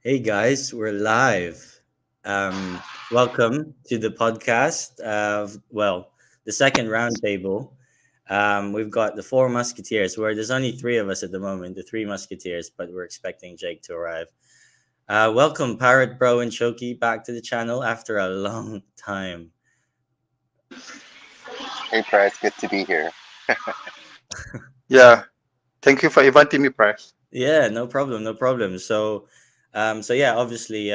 Hey guys, we're live. Welcome to the podcast. The second roundtable. We've got the four Musketeers. Where there's only three of us at the moment, the three Musketeers, but we're expecting Jake to arrive. Welcome, PirateBro and Choki, back to the channel after a long time. Hey, Price, good to be here. Yeah, thank you for inviting me, Price. Yeah, no problem, no problem. Obviously,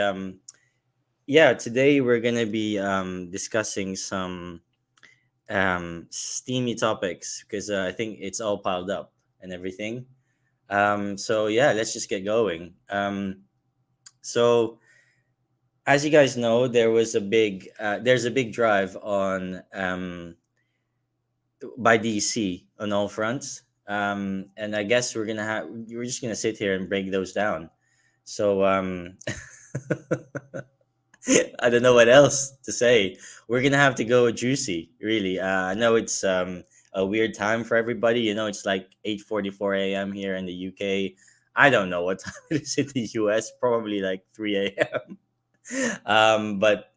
today we're gonna be discussing some steamy topics because I think it's all piled up and everything. Let's just get going. So as you guys know, there's a big drive on by DC on all fronts. And I guess we're just gonna sit here and break those down. So I don't know what else to say. We're gonna have to go juicy, really. I know it's a weird time for everybody. It's like 8:44 a.m. here in the UK. I don't know what time it is in the US. Probably like 3 a.m. But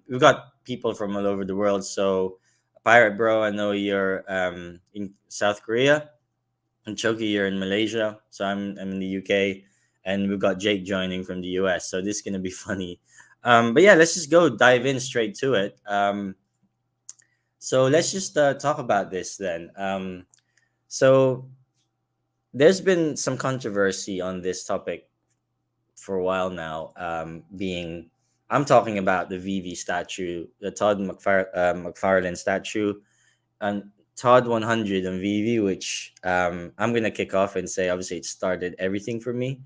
we've got people from all over the world. So, Pirate Bro, I know you're in South Korea, and Choki, you're in Malaysia. So I'm in the UK, and we've got Jake joining from the US. So this is gonna be funny. But yeah, let's just go dive in straight to it. So let's just talk about this then. So there's been some controversy on this topic for a while now. I'm talking about the Veve statue, the Todd McFarlane statue, and Todd 100 on Veve, which I'm gonna kick off and say obviously it started everything for me.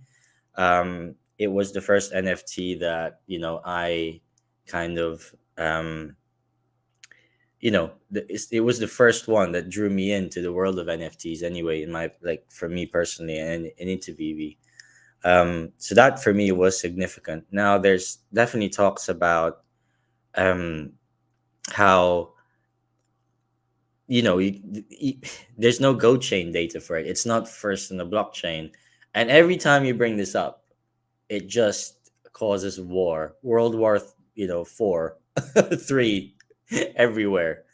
It was the first NFT that I kind of it was the first one that drew me into the world of NFTs anyway. In my like for me personally, and into Veve. So that for me was significant. Now there's definitely talks about um, how you, there's no go chain data for it. It's not first in the blockchain, and every time you bring this up, it just causes war, World War, 4, 3, everywhere.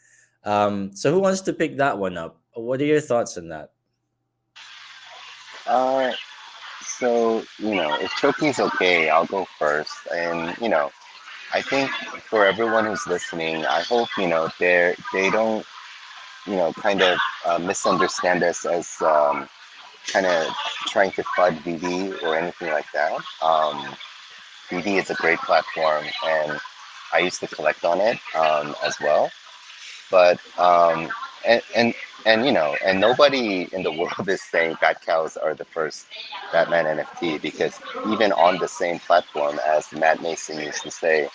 So who wants to pick that one up? What are your thoughts on that? Uh, if Choki's okay, I'll go first. And I think for everyone who's listening, I hope, they don't, kind of misunderstand us as kind of trying to FUD VD or anything like that. VD is a great platform, and I used to collect on it as well. But and and and nobody in the world is saying Batcowls are the first Batman NFT, because even on the same platform, as Matt Mason used to say,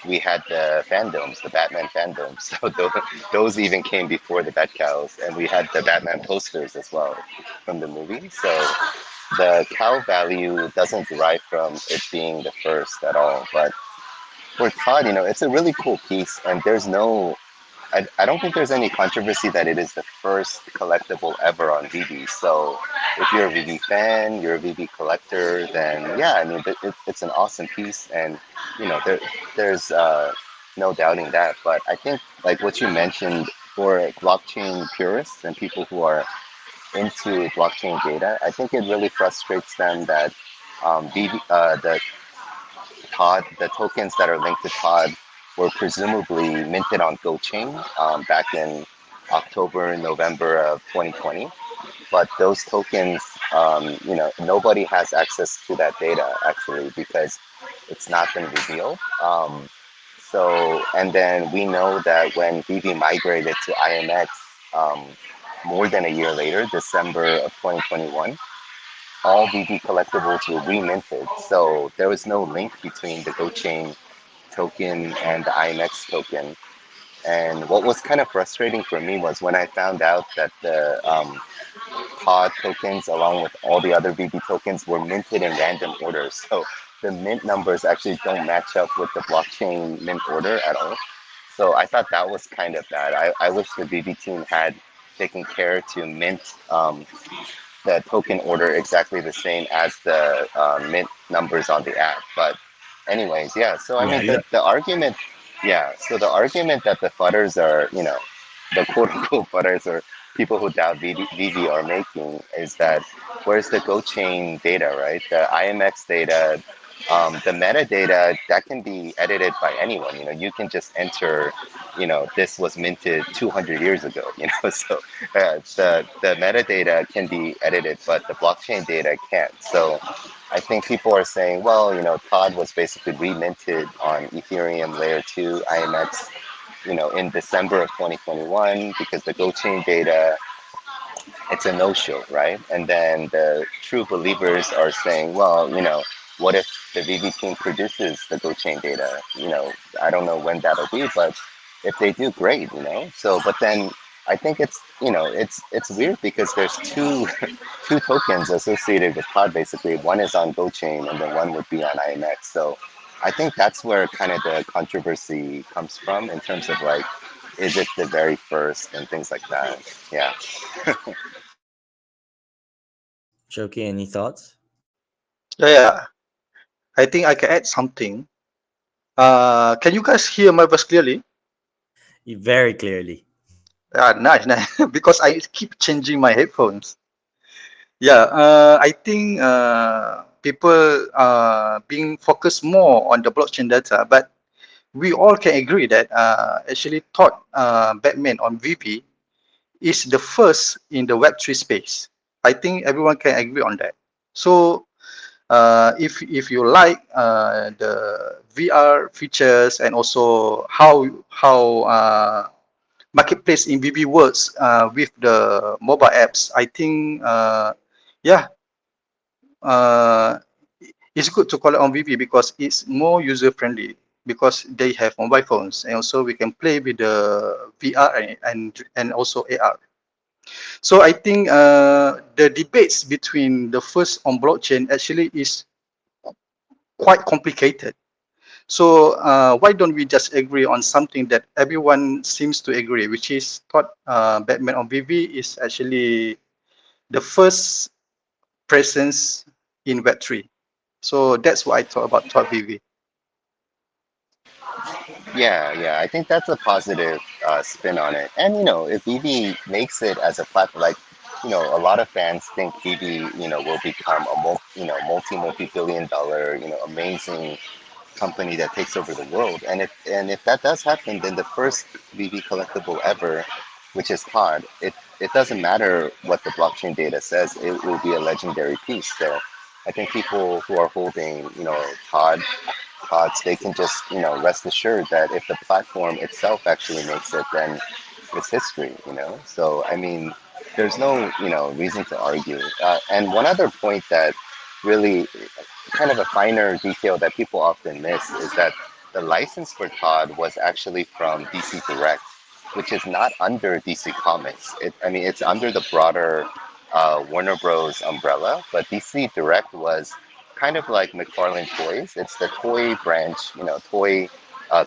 we had the fandoms, the Batman fandoms. So those even came before the Batcowls, and we had the Batman posters as well from the movie. So the cow value doesn't derive from it being the first at all. But for Todd, it's a really cool piece, and I don't think there's any controversy that it is the first collectible ever on Veve. So if you're a Veve fan, you're a Veve collector, then yeah, I mean, it's an awesome piece, and there's no doubting that. But I think, like what you mentioned, for blockchain purists and people who are into blockchain data, I think it really frustrates them that the the tokens that are linked to Todd were presumably minted on GoChain back in October and November of 2020. But those tokens, nobody has access to that data actually, because it's not been revealed. And then we know that when Veve migrated to IMX more than a year later, December of 2021, all Veve collectibles were reminted. So there was no link between the GoChain token and the IMX token. And what was kind of frustrating for me was when I found out that the pod tokens, along with all the other Veve tokens, were minted in random order. So the mint numbers actually don't match up with the blockchain mint order at all. So I thought that was kind of bad. I wish the Veve team had taken care to mint the token order exactly the same as the mint numbers on the app. But anyways, yeah. So I Yeah, mean, yeah. the argument, yeah. So the argument that the fudders are, the quote unquote fudders or people who doubt VV are making is that where's the Go chain data, right? The IMX data, the metadata that can be edited by anyone. You can just enter, this was minted 200 years ago. So the metadata can be edited, but the blockchain data can't. So I think people are saying, well, Todd was basically reminted on Ethereum layer 2 IMX, in December of 2021 because the Go chain data, it's a no-show, right? And then the true believers are saying, well, what if the VB team produces the Go chain data? I don't know when that'll be, but if they do, great. So, but then I think it's weird because there's two two tokens associated with Pod basically. One is on Go chain, and then one would be on IMX. So I think that's where kind of the controversy comes from in terms of like, is it the very first and things like that? Yeah. Choki, any thoughts? Yeah, I think I can add something. Can you guys hear my voice clearly? Very clearly. Nice, nice. Because I keep changing my headphones. Yeah, I think people being focused more on the blockchain data, but we all can agree that actually Todd Batman on VP is the first in the Web3 space. I think everyone can agree on that. So if you like the VR features and also how marketplace in VB works with the mobile apps, I think yeah, uh, it's good to collect on VB because it's more user friendly because they have mobile phones and also we can play with the VR and also AR. So I think the debates between the first on blockchain actually is quite complicated. So why don't we just agree on something that everyone seems to agree, which is thought Batman on VV is actually the first presence in Web3. So that's what I thought about Thought VV. Yeah. I think that's a positive spin on it. And if BB makes it as a platform, like a lot of fans think BB, will become a multi-billion dollar, amazing company that takes over the world. And if that does happen, then the first BB collectible ever, which is Pod, it doesn't matter what the blockchain data says, it will be a legendary piece. So I think people who are holding, Pod pods, they can just, rest assured that if the platform itself actually makes it, then it's history. So, I mean, there's no, reason to argue. And one other point that really kind of a finer detail that people often miss is that the license for Todd was actually from DC Direct, which is not under DC Comics. I mean, it's under the broader Warner Bros. Umbrella, but DC Direct was kind of like McFarlane Toys. It's the toy branch, toy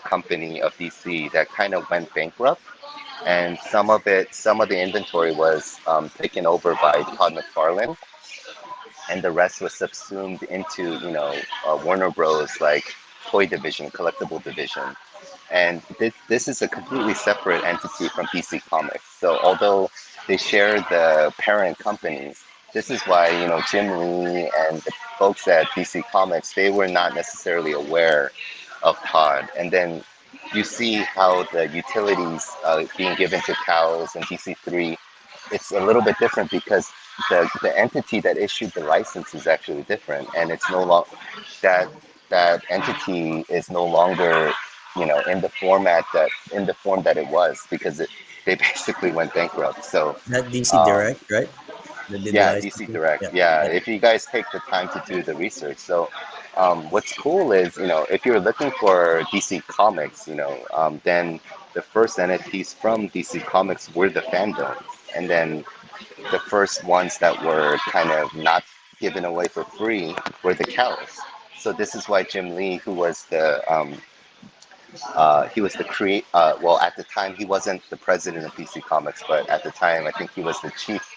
company of DC that kind of went bankrupt, and some of the inventory was taken over by Todd McFarlane, and the rest was subsumed into Warner Bros. Like toy division, collectible division. And this is a completely separate entity from DC Comics. So although they share the parent companies, this is why Jim Lee and the folks at DC Comics, they were not necessarily aware of Todd. And then you see how the utilities being given to Cowls and DC3, it's a little bit different because the entity that issued the license is actually different, and it's no longer that that entity is no longer in the form that it was because they basically went bankrupt. So That DC um, Direct, right? That did the yeah, DC licensing. Direct. Yeah, Yeah, yeah. if you guys take the time to do the research. So, what's cool is, if you're looking for DC Comics, then the first NFTs from DC Comics were the fandom. And then the first ones that were kind of not given away for free were the cows. So this is why Jim Lee, who was the create. Well, at the time he wasn't the president of DC Comics, but at the time I think he was the chief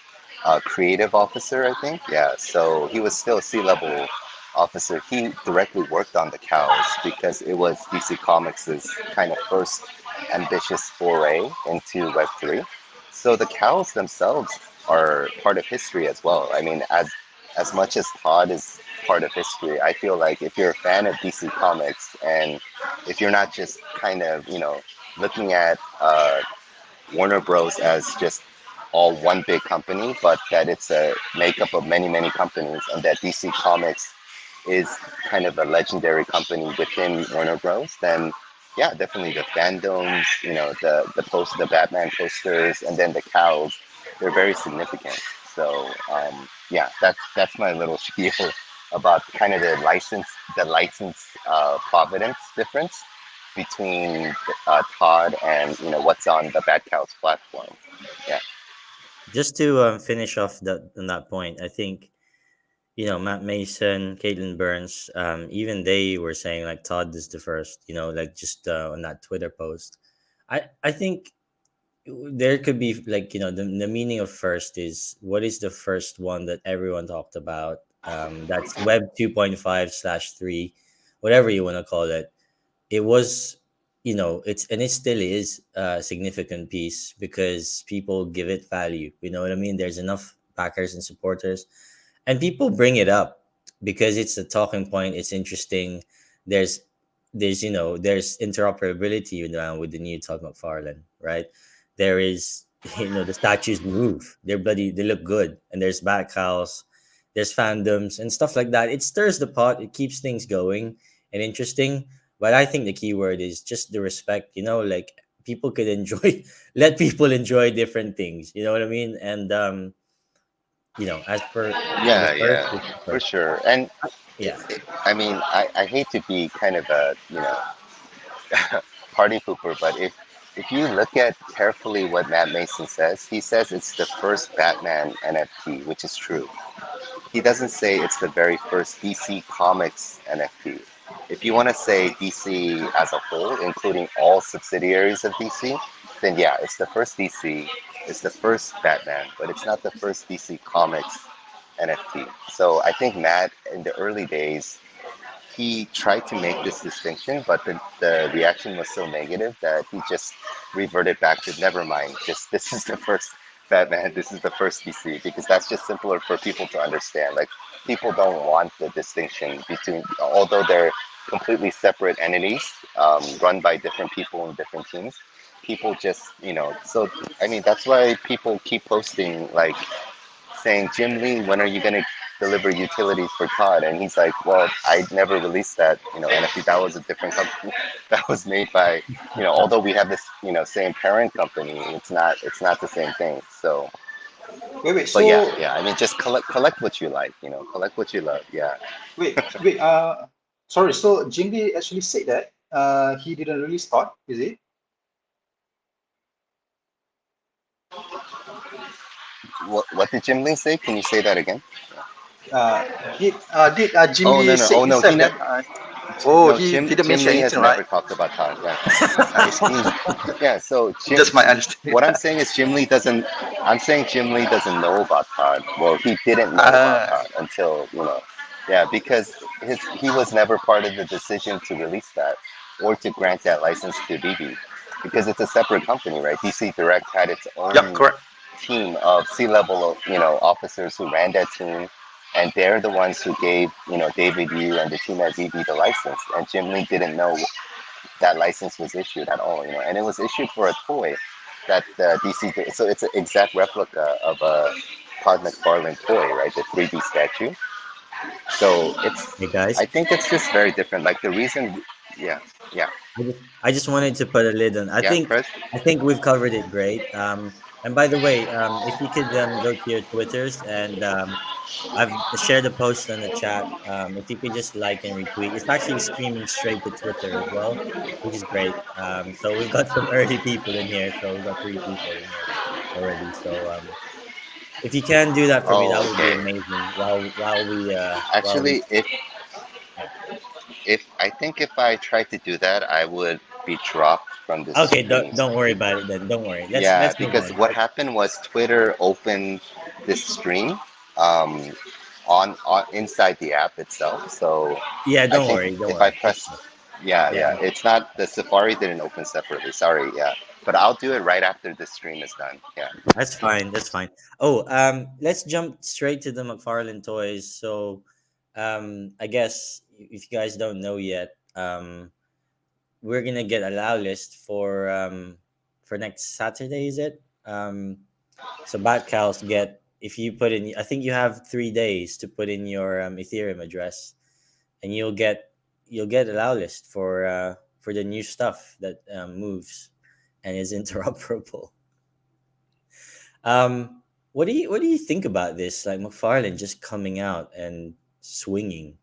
creative officer, I think. Yeah, so he was still C-level officer. He directly worked on the Cowls because it was DC Comics' kind of first ambitious foray into Web3. So the Cowls themselves are part of history as well. I mean, as much as Todd is part of history, I feel like if you're a fan of DC Comics and if you're not just kind of, looking at Warner Bros. As just all one big company, but that it's a makeup of many, many companies, and that DC Comics is kind of a legendary company within Warner Bros., then yeah, definitely the fandoms, the Batman posters, and then the cows, they're very significant. So yeah, that's my little spiel about kind of the license providence difference between Todd and what's on the Batcowls platform. Yeah. Just to finish off that on that point, I think Matt Mason, Caitlin Burns, even they were saying like Todd is the first. Like just on that Twitter post. I think there could be like the meaning of first is what is the first one that everyone talked about. That's Web 2.5/3, whatever you want to call it. It was it's and it still is a significant piece because people give it value. You know what I mean? There's enough backers and supporters, and people bring it up because it's a talking point. It's interesting. there's there's interoperability now with the new Todd McFarlane, right? There is the statues move, they look good, and there's Batcowls, there's fandoms and stuff like that. It stirs the pot, it keeps things going and interesting. But I think the key word is just the respect, like people could enjoy let people enjoy different things, you know what I mean? And as per the Yeah, first yeah, is the for first. sure. And Yeah. I mean, I hate to be kind of a, party pooper, but if you look at carefully what Matt Mason says, he says it's the first Batman NFT, which is true. He doesn't say it's the very first DC Comics NFT. If you want to say DC as a whole, including all subsidiaries of DC, then yeah, it's the first DC, it's the first Batman, but it's not the first DC Comics NFT. So I think Matt, in the early days, he tried to make this distinction, but the reaction was so negative that he just reverted back to never mind. Just this is the first Batman, this is the first DC, because that's just simpler for people to understand. Like people don't want the distinction between, although they're completely separate entities, run by different people and different teams. People just, so I mean that's why people keep posting like saying, Jim Lee, when are you going to deliver utilities for Todd? And he's like, well, I never released that, NFT. That was a different company that was made by, although we have this, same parent company, it's not the same thing. So, Wait. but yeah, So yeah. I mean, just collect what you like, collect what you love. Yeah. wait. Sorry. So Jimmy actually said that he didn't really start, is it? What did Jim Lee say? Can you say that again? Did Oh, Jimmy no, no. say Oh, no. himself that? Oh, No, he didn't Jim mention Lee has anything, never right? talked about Todd. Yeah. Yeah. So Just my understanding. what I'm saying is Jim Lee doesn't. I'm saying Jim Lee doesn't know about Todd. Well, he didn't know about Ah, Todd until yeah, because he was never part of the decision to release that or to grant that license to Veve, because it's a separate company, right? DC Direct had its yep, own correct. team of C-level, officers who ran that team, and they're the ones who gave, David Yu and the team at Veve the license. And Jim Lee didn't know that license was issued at all, and it was issued for a toy that DC did. So it's an exact replica of a Todd McFarlane toy, right? The 3D statue. So Hey guys, I think it's just very different. Like the reason, yeah, yeah, I just wanted to put a lid on. I yeah, think Chris. I think we've covered it great. And by the way, if you could go to your Twitters, and I've shared a post on the chat. If you could just like and retweet, it's actually streaming straight to Twitter as well, which is great. So we've got some early people in here. So we've got 3 people in here already. So if you can do that for me, that Oh, would be okay. amazing. While we Actually, if yeah. if I think if I tried to do that, I would be dropped from the Okay, stream. don't worry about it then. Don't worry. Let's Yeah, let's move because on. what happened was Twitter opened. this stream um, on inside the app itself. So Yeah, I don't think worry, don't if I worry. press, yeah, Yeah, yeah, it's not, the Safari didn't open separately. Sorry, yeah, but I'll do it right after this stream is done. Yeah. that's fine. That's fine. Oh, let's jump straight to the McFarlane toys. So, I guess if you guys don't know yet, we're gonna get allow list for next Saturday. Is it? So Batcowls get, if you put in, I think you have 3 days to put in your Ethereum address, and you'll get allow list for the new stuff that moves and is interoperable. Um, what do you think about this? Like McFarlane just coming out and swinging,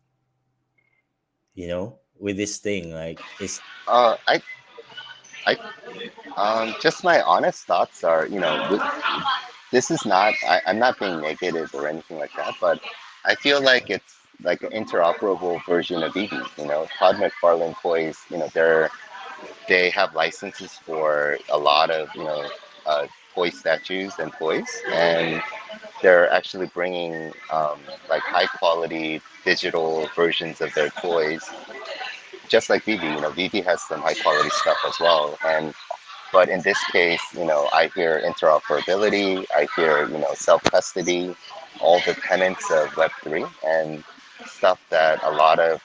with this thing. Like it's Uh, I, I, just my honest thoughts are, this is not, I'm not being negative or anything like that, but I feel like it's like an interoperable version of Veve. Todd McFarlane toys, they have licenses for a lot of, toy statues and toys, and they're actually bringing like high quality digital versions of their toys, just like Veve. Veve has some high quality stuff as well, and but in this case, I hear interoperability, I hear, self custody, all the tenets of Web3, and stuff that a lot of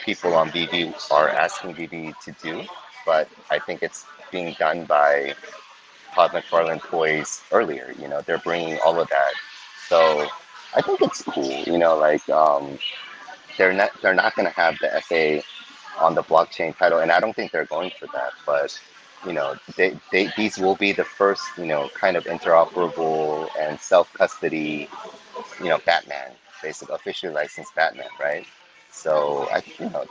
people on Veve are asking Veve to do. But I think it's being done by Todd McFarlane Toys earlier. They're bringing all of that. So I think it's cool. Like they're not going to have the FA on the blockchain title, and I don't think they're going for that. But these will be the first kind of interoperable and self custody Batman, basically officially licensed Batman, right? So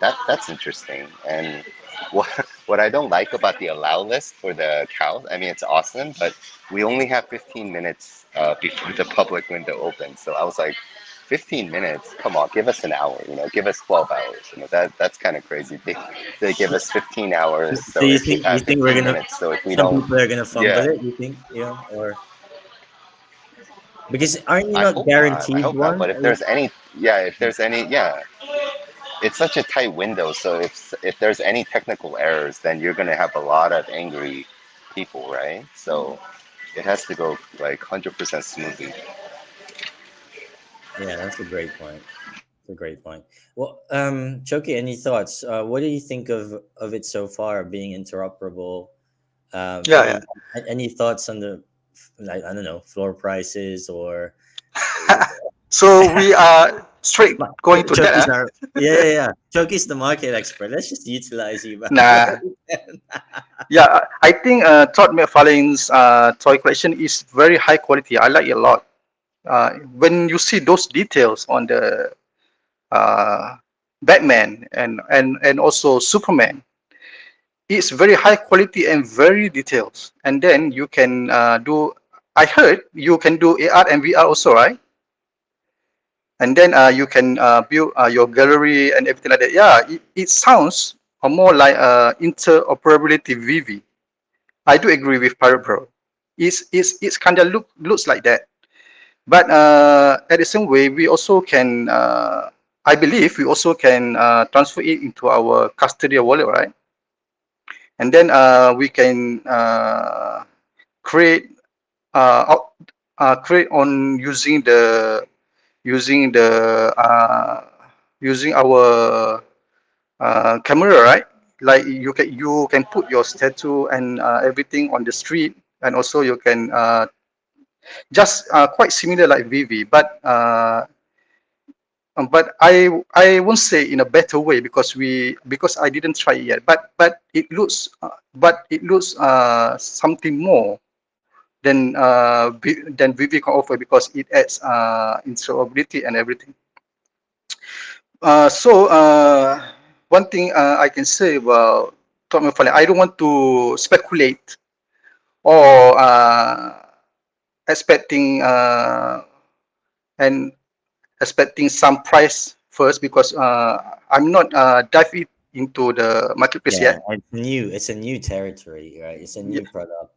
that's interesting. And what what I don't like about the allow list for the cows, I mean it's awesome, but we only have 15 minutes before the public window opens. So I was like, 15 minutes? Come on, give us an hour. Give us 12 hours. That's kind of crazy. They give us 15 hours. So So you if we think you have think we're 15 gonna minutes, so if we some don't, people are gonna fumble yeah, it? You think, or because aren't you I not hope not. I guaranteed hope not. one? But if there's any, yeah, if there's any, yeah, it's such a tight window. So if there's any technical errors, then you're gonna have a lot of angry people, right? So it has to go like 100% smoothly. Yeah, that's a great point. It's a great point. Well, Choki, any thoughts? What do you think of it so far being interoperable? Yeah, yeah. Any thoughts on the, like, I don't know, floor prices or So we are straight going to Choki's that. our, yeah. Choki's the market expert. Let's just utilize you back where Nah. we can. Yeah, I think Todd McFarlane's toy collection is very high quality. I like it a lot. When you see those details on the uh, Batman and also Superman, it's very high quality and very details. And then you can do. I heard you can do AR and VR also, right? And then you can build your gallery and everything like that. Yeah, it sounds more like interoperability Veve. I do agree with PirateBro. It's kind of looks like that. But at the same way, we also can. I believe we also can transfer it into our custodial wallet, right? And then we can create create on using the using our camera, right? Like you can put your statue and everything on the street, and also you can just quite similar like Veve, but I won't say in a better way because I didn't try it yet. But it looks something more than Veve can offer because it adds interoperability and everything. So one thing I can say about Todd McFarlane, I don't want to speculate or expecting and expecting some price first because I'm not dive it into the marketplace Yeah, yet. it's new. It's a new territory, right? It's a Yeah. new product.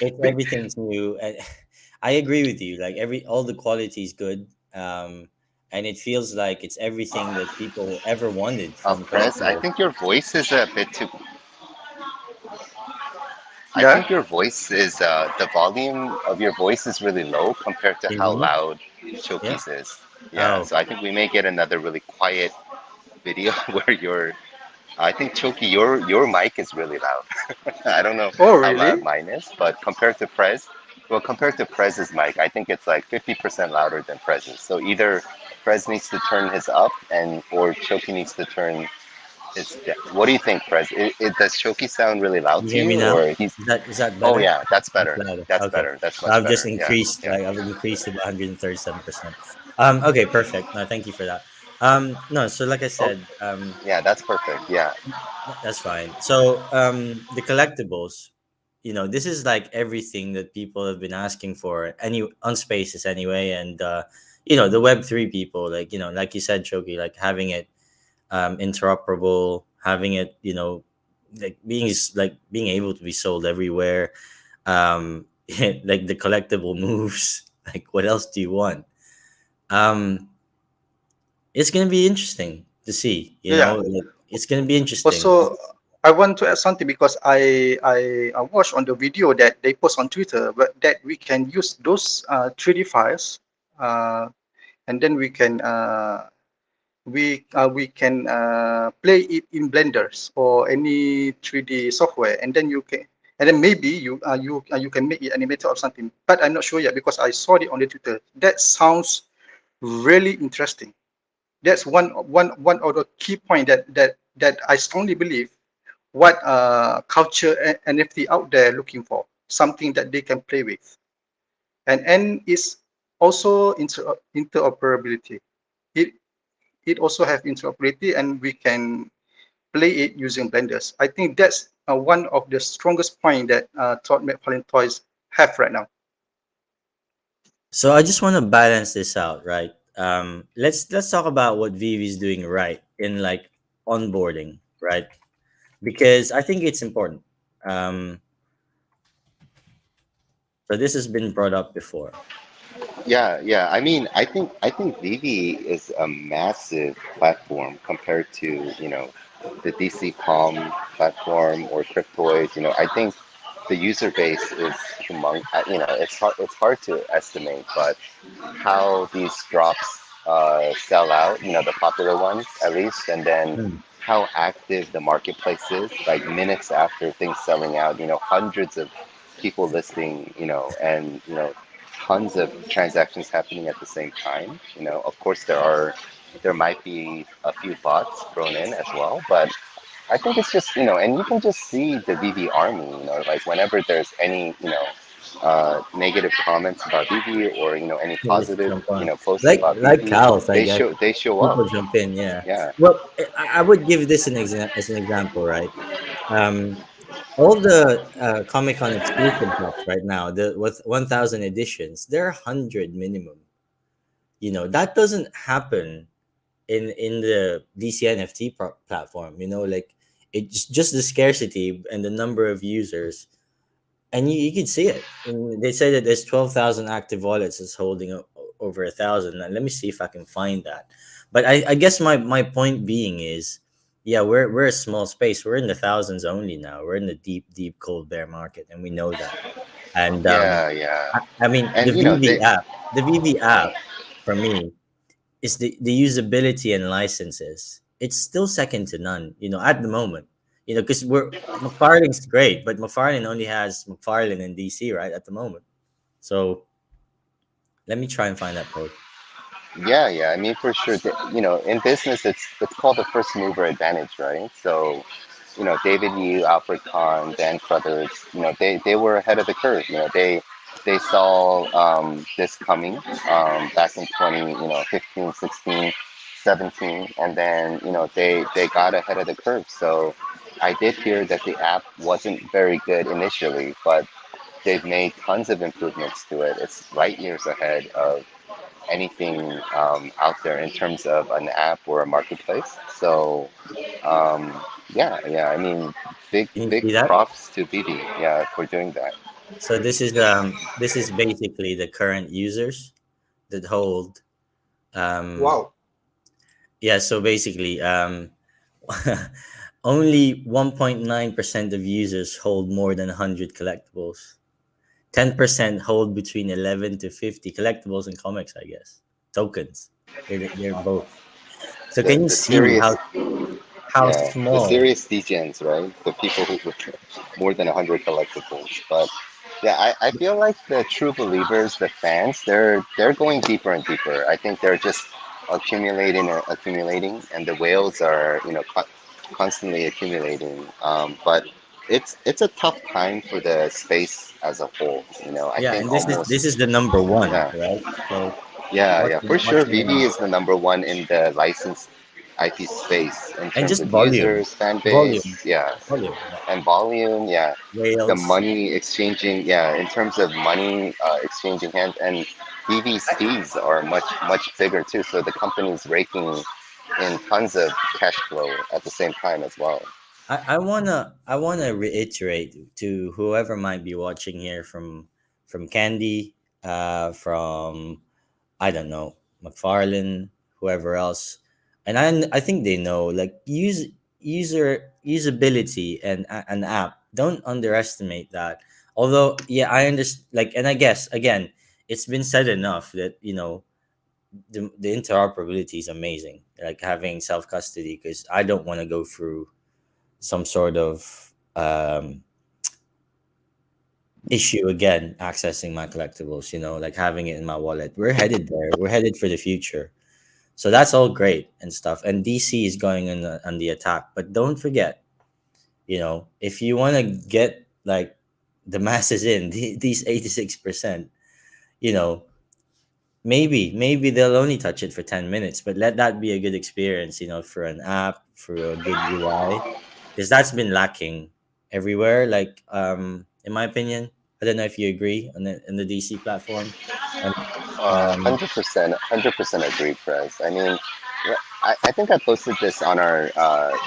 It's everything's new. And I agree with you. Like all the quality is good, and it feels like it's everything that people ever wanted from Prez, I collectibles. think your voice is a bit too. I Yeah. think your voice is the volume of your voice is really low compared to Can you how hear me? loud Yeah. Choki's is. Yeah, Oh, so I think we may get another really quiet video where you're. I think Choki, your mic is really loud. I don't know Oh, how loud really? mine is, but compared to Prez's mic, I think it's like 50% louder than Prez's. So either Prez needs to turn his up, and or Choki needs to turn his. What do you think, Prez? Does Choki sound really loud you to hear me you, now? or he's? Is that Oh better? yeah, that's That's better. louder. That's Okay. better. That's So much I've just better. Yeah, increased, yeah. like I've increased to 137%. Okay, perfect. No, thank you for that. No, so like I Oh said, yeah, that's perfect. Yeah, that's fine. So, the collectibles, this is like everything that people have been asking for on Spaces anyway, and the Web3 people, like like you said, Choki, like having it interoperable, having it, being able to be sold everywhere, like the collectible moves. Like, what else do you want? Um, it's gonna be interesting to see. Yeah. Like, it's gonna be interesting. Also, I want to add something because I watched on the video that they post on Twitter, but that we can use those 3D files, uh, and then we can play it in blenders or any 3D software, and then maybe you can make it animated or something. But I'm not sure yet because I saw it on the Twitter. That sounds really interesting. That's one of the key point that I strongly believe what culture NFT out there looking for, something that they can play with, and is also interoperability. It it also have interoperability, and we can play it using blenders. I think that's one of the strongest point that Todd McFarlane Toys have right now. So I just want to balance this out, right? Let's talk about what Vivi is doing right in like onboarding, right? Because I think it's important. Um, so this has been brought up before. yeah, yeah. I think Vivi is a massive platform compared to the DC Palm platform or Cryptoids. I think the user base is humongous. It's hard to estimate, but how these drops sell out, the popular ones at least, and then Hmm. how active the marketplace is, like minutes after things selling out, hundreds of people listing, and tons of transactions happening at the same time. Of course there might be a few bots thrown in as well, but I think it's just, and you can just see the VV army, like whenever there's any, negative comments about VV or, any They just positive, jump on, posts like about like VV, cows, I they guess. show up. People jump in, yeah. Yeah. Well, I would give this as an example, right? All the Comic Con exclusive drops right now, the with 1,000 editions, they're 100 minimum. That doesn't happen in the DC NFT platform. Like it's just the scarcity and the number of users, and you can see it. And they say that there's 12,000 active wallets is holding over 1,000. And let me see if I can find that. But I guess my point being is, yeah, we're a small space. We're in the thousands only now. We're in the deep cold bear market, and we know that. And Yeah, yeah. I mean, And they The VV app for me is the usability and licenses. It's still second to none, at the moment. Because we're McFarlane's great, but McFarlane only has McFarlane and DC right at the moment. So let me try and find that post. Yeah, yeah. I mean, for sure, in business, it's called the first mover advantage, right? So, David Yu, Alfred Kahn, Dan Crothers, they were ahead of the curve. They saw this coming back in 20, 15, 16, 17, and then they got ahead of the curve. So, I did hear that the app wasn't very good initially, but they've made tons of improvements to it. It's light years ahead of anything out there in terms of an app or a marketplace. So yeah, yeah. I mean, big Can you big see that? props to Vivi, yeah, for doing that. So this is basically the current users that hold um Wow. yeah, so basically only 1.9% of users hold more than 100 collectibles. 10% hold between 11 to 50 collectibles and comics, I guess. Tokens. They're both. So can you The see serious, how yeah, the small? serious degens, right? The people who more than 100 collectibles. But yeah, I feel like the true believers, the fans, they're going deeper and deeper. I think they're just accumulating and accumulating, and the whales are, constantly accumulating. But it's a tough time for the space as a whole. I Yeah, think and this is almost, the number one, yeah. right? So Yeah, yeah, for what's sure. Veve gonna is the number one in the licensed IP space in and terms just of volume, users, fan volume, base, yeah, volume. Yeah. and volume, yeah. The Whales. money exchanging, yeah, in terms of money exchanging hands, and Vive's I, fees are much much bigger too. So the company's raking in tons of cash flow at the same time as well. I wanna reiterate to whoever might be watching here from Candy, from I don't know, Mcfarlane, whoever else, and I think they know, like, usability and an app. Don't underestimate that. Although, yeah, I understand. Like, and I guess again, it's been said enough that the interoperability is amazing. Like having self custody, because I don't want to go through some sort of issue again accessing my collectibles. Like having it in my wallet. We're headed there. We're headed for the future. So that's all great and stuff. And DC is going on the attack. But don't forget, if you want to get like the masses in, these 86%, you know, maybe they'll only touch it for 10 minutes, but let that be a good experience, for an app, for a good UI, because that's been lacking everywhere. Like, in my opinion, I don't know if you agree on the DC platform. And, um, 100% agree, Prez. I mean, yeah, I think I posted this on our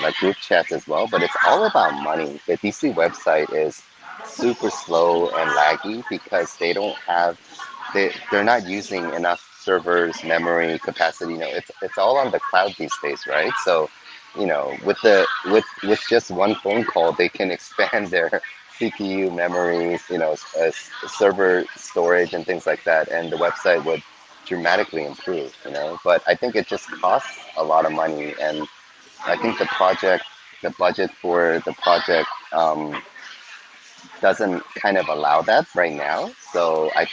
like group chats as well, but it's all about money. The DC website is super slow and laggy because they're not using enough servers, memory capacity. It's all on the cloud these days, right? So, with just one phone call, they can expand their CPU memories, server storage and things like that, and the website would dramatically improve. But I think it just costs a lot of money, and I think the budget for the project doesn't kind of allow that right now. So I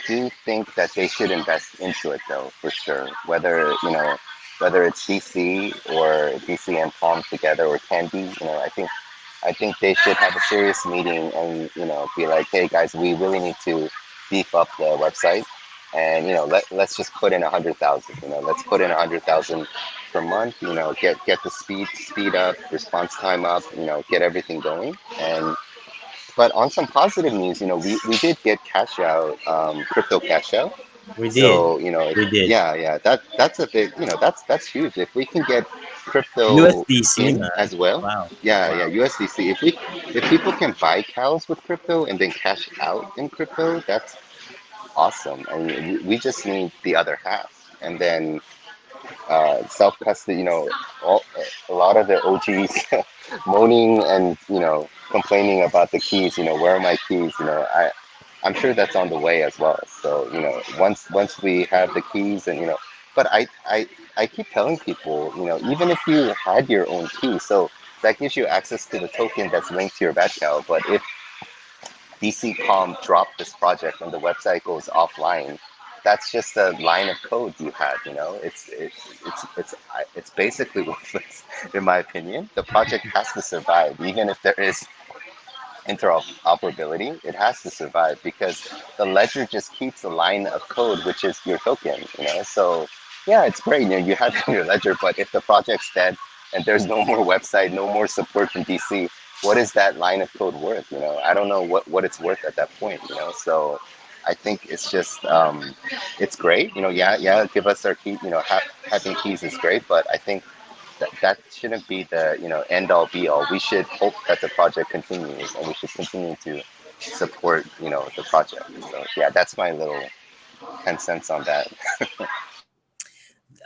do think that they should invest into it though, for sure. Whether it's DC or DC and Palm together or Candy, I think they should have a serious meeting and be like, hey guys, we really need to beef up the website, and let's just put in 100,000. Let's put in 100,000 per month. Get the speed up, response time up. Get everything going. And but on some positive news, we did get cash out, crypto cash out. we did, So we did. yeah, yeah, that's a big, that's huge. If we can get crypto USDC, in man. as well, Wow, yeah, yeah, wow. USDC. If people can buy cows with crypto and then cash out in crypto, that's awesome. And we just need the other half, and then self custody. A lot of the OGs moaning and complaining about the keys. Where are my keys? I'm sure that's on the way as well. So once we have the keys, and but I keep telling people, even if you had your own key, so that gives you access to the token that's linked to your Batcowl. But if DC Palm dropped this project and the website goes offline, that's just a line of code you had. It's basically worthless, in my opinion. The project has to survive, even if there is interoperability. It has to survive because the ledger just keeps a line of code, which is your token. So yeah, it's great. You have it in your ledger, but if the project's dead and there's no more website, no more support from DC, what is that line of code worth? I don't know what it's worth at that point. So I think it's just it's great. Yeah, yeah, give us our key. Having keys is great, but I think that shouldn't be the end all be all. We should hope that the project continues, and we should continue to support, the project. So yeah, that's my little 10 cents on that.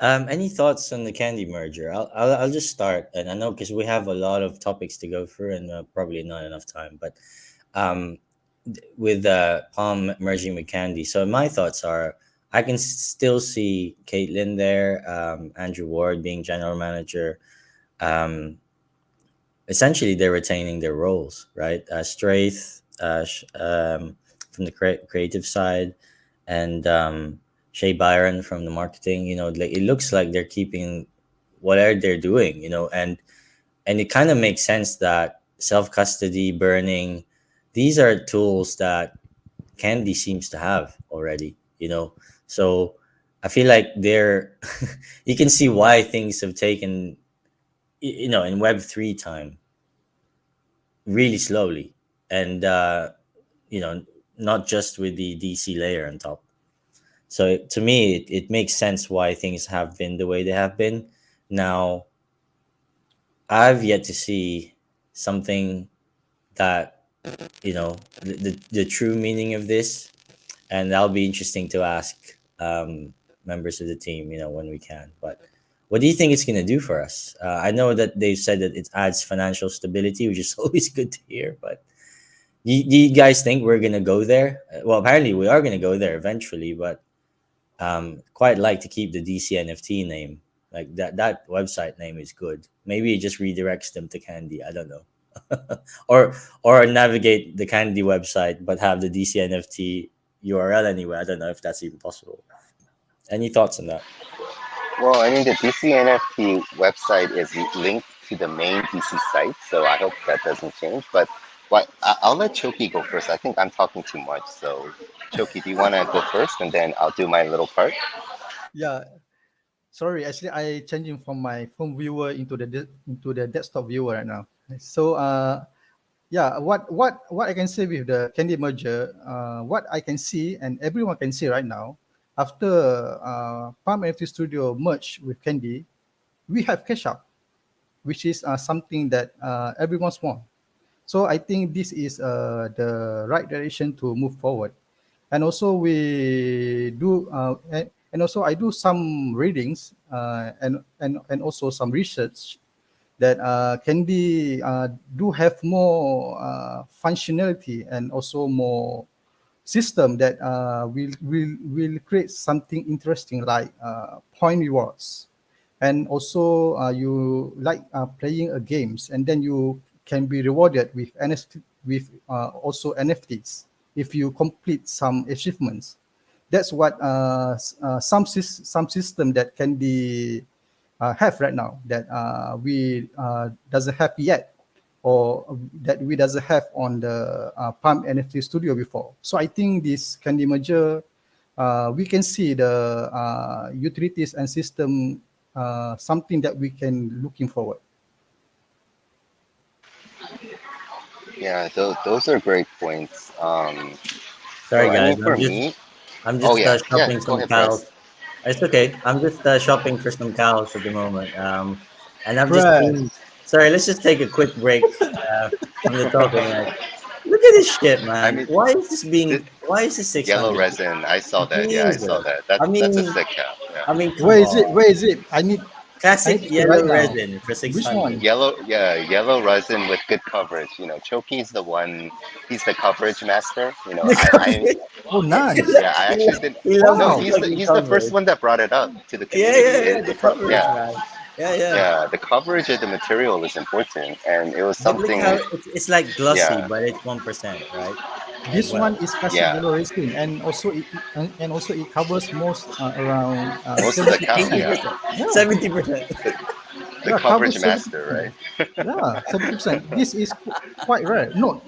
Any thoughts on the Candy merger? I'll just start, and I know because we have a lot of topics to go through, and probably not enough time. But um, with Palm merging with Candy, so my thoughts are I can still see Caitlin there, Andrew Ward being general manager. Um, Essentially, they're retaining their roles, right? Straith from the creative side, and Shay Byron from the marketing. Like it looks like they're keeping whatever they're doing. And it kind of makes sense that self custody, burning, these are tools that Candy seems to have already. So I feel like they're you can see why things have taken in Web3 time really slowly, and you know not just with the DC layer on top. So to me, it makes sense why things have been the way they have been. Now, I've yet to see something that the true meaning of this, and that'll be interesting to ask members of the team, when we can. But what do you think it's going to do for us? I know that they've said that it adds financial stability, which is always good to hear. But do you guys think we're going to go there? Well, apparently we are going to go there eventually, but quite like to keep the DC NFT name. Like that website name is good. Maybe it just redirects them to Candy. I don't know. or navigate the Candy website but have the DC NFT URL anyway. I don't know if that's even possible. Any thoughts on that? Well, I mean, the DC NFT website is linked to the main DC site, so I hope that doesn't change. But I'll let Choki go first. I think I'm talking too much. So, Choki, do you want to go first, and then I'll do my little part? Yeah, sorry. Actually, I changing from my phone viewer into the desktop viewer right now. So, yeah, what I can say with the Candy merger, what I can see and everyone can see right now, after PalmNFT Studio merged with Candy, we have Cashout, which is something that everyone's want. So I think this is the right direction to move forward. And also we do, and also I do some readings and also some research that Candy do have more functionality and also more system that will create something interesting like point rewards, and also you like playing a games, and then you can be rewarded with NFT, with also NFTs if you complete some achievements. That's what some system that can be have right now that we doesn't have yet, or that we doesn't have on the Palm NFT Studio before. So I think this Candy merger, we can see the utilities and system, something that we can looking forward. Yeah, those are great points. Sorry, So I guys. mean, for me, I'm oh just yeah, yeah, shopping go some ahead, cows. Press. It's okay. I'm just shopping for some cows at the moment. And I've just Right. seen. Sorry, let's just take a quick break from the talking. Like, look at this shit, I man. mean, Why is this this being? Why is this yellow 600? resin. I saw that. Yeah, I saw Jesus. that. I That's a mean, sick cap. Yeah. come on. Where is it? I Classic need to see yellow right now. resin for Which 600. one? Yellow, yeah, yellow resin with good coverage. Choki's the one. He's the coverage master. The coverage. Oh, nice. Yeah, I actually did. He loves No, the Wow. fucking he's the first coverage. one that brought it up to the Yeah, community. yeah, yeah. The coverage, Yeah, man. Yeah, yeah. yeah. The coverage of the material is important, and it was But look how something. it's like glossy, Yeah, but it's 1%, right? As This one well. is classic yeah. yellow resin, and also and also it covers most around Most of the cow. Yeah, 80%. Yeah, 70%. the yeah, coverage covers master, 70%. right? Yeah, 70%. This is quite rare. Not